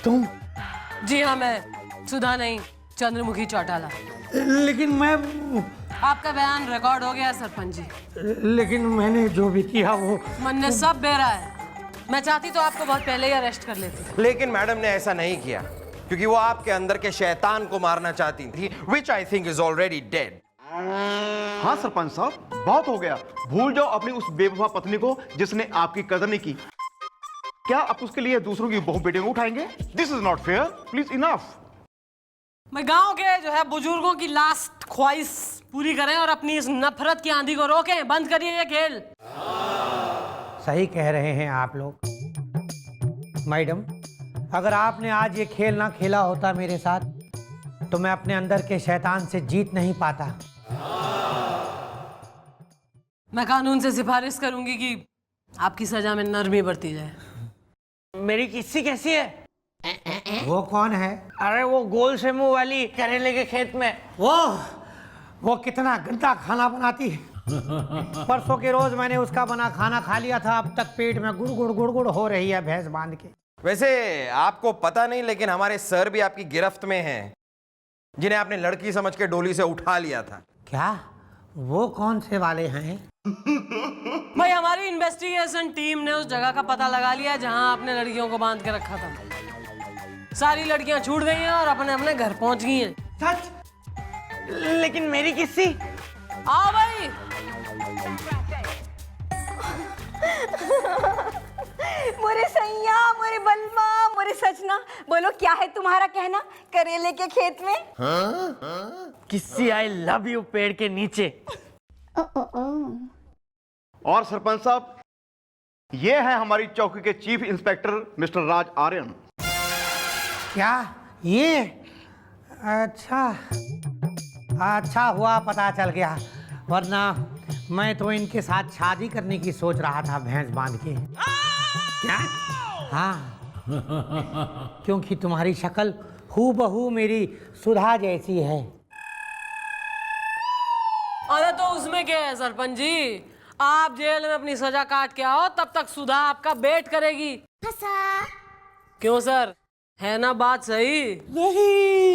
S7: तुम?
S3: जी हाँ, मैं सुधा नहीं, चंद्रमुखी चौटाला।
S7: लेकिन मैं...
S3: आपका बयान रिकॉर्ड हो गया सरपंच जी।
S7: लेकिन मैंने जो भी किया वो...
S3: मन ने सब बेरा है। मैं चाहती तो आपको बहुत पहले ही अरेस्ट कर लेती।
S1: लेकिन मैडम ने ऐसा नहीं किया क्योंकि वो आपके अंदर के शैतान को मारना चाहती थी, which I think is already dead।
S5: हाँ सरपंच साहब, बहुत हो गया। भूल जाओ अपनी उस बेवफा पत्नी को जिसने आपकी कदर नहीं की। क्या आप उसके लिए दूसरों की बहू बेटियों को उठाएंगे? This is not fair, please enough.
S3: मैं गांव के जो है बुजुर्गों की लास्ट ख्वाहिश पूरी करें और अपनी इस नफरत की आंधी को रोकें। बंद करिए ये खेल।
S7: सही कह रहे हैं आप लोग। मैडम, अगर आपने आज ये खेल ना खेला होता मेरे साथ तो मैं अपने अंदर के शैतान से जीत नहीं पाता।
S3: मैं कानून से सिफारिश करूंगी कि आपकी सजा में नरमी बरती जाए।
S6: मेरी किस्सी कैसी है?
S7: वो कौन है?
S6: अरे वो गोल से मुंह वाली करेले के खेत में।
S7: वो कितना गंदा खाना बनाती है। परसों के रोज मैंने उसका बना खाना खा लिया था। अब तक पेट में गुड़ हो रही है भैंस बांध के।
S1: वैसे आपको पता नहीं, लेकिन हमारे सर भी आपकी गिरफ्त में हैं, जिन्हें आपने लड़की समझ के डोली से उठा लिया था।
S7: क्या? वो कौन से वाले हैं?
S3: भाई, हमारी इन्वेस्टिगेशन टीम ने उस जगह का पता लगा लिया जहां आपने लड़कियों को बांध के रखा था। सारी लड़कियां छूट गई हैं और अपने अपने घर पहुंच गई हैं।
S6: सच? लेकिन मेरी किस्सी?
S3: आओ भाई।
S10: मोरे सैया, मोरे बलमा, मोरे सजना, बोलो क्या है तुम्हारा कहना करेले के खेत में?
S6: किस्सी आई लव यू पेड़ के नीचे।
S5: और सरपंच साहब, ये है हमारी चौकी के चीफ इंस्पेक्टर मिस्टर राज आर्यन।
S7: क्या ये? अच्छा हुआ पता चल गया, वरना मैं तो इनके साथ शादी करने की सोच रहा था भैंस बांध के। क्या? हाँ, क्योंकि तुम्हारी शक्ल हूबहू मेरी सुधा जैसी है।
S3: अरे तो उसमें क्या है सरपंच जी, आप जेल में अपनी सजा काट के आओ, तब तक सुधा आपका वेट करेगी। क्यों सर, है ना बात सही?
S7: यही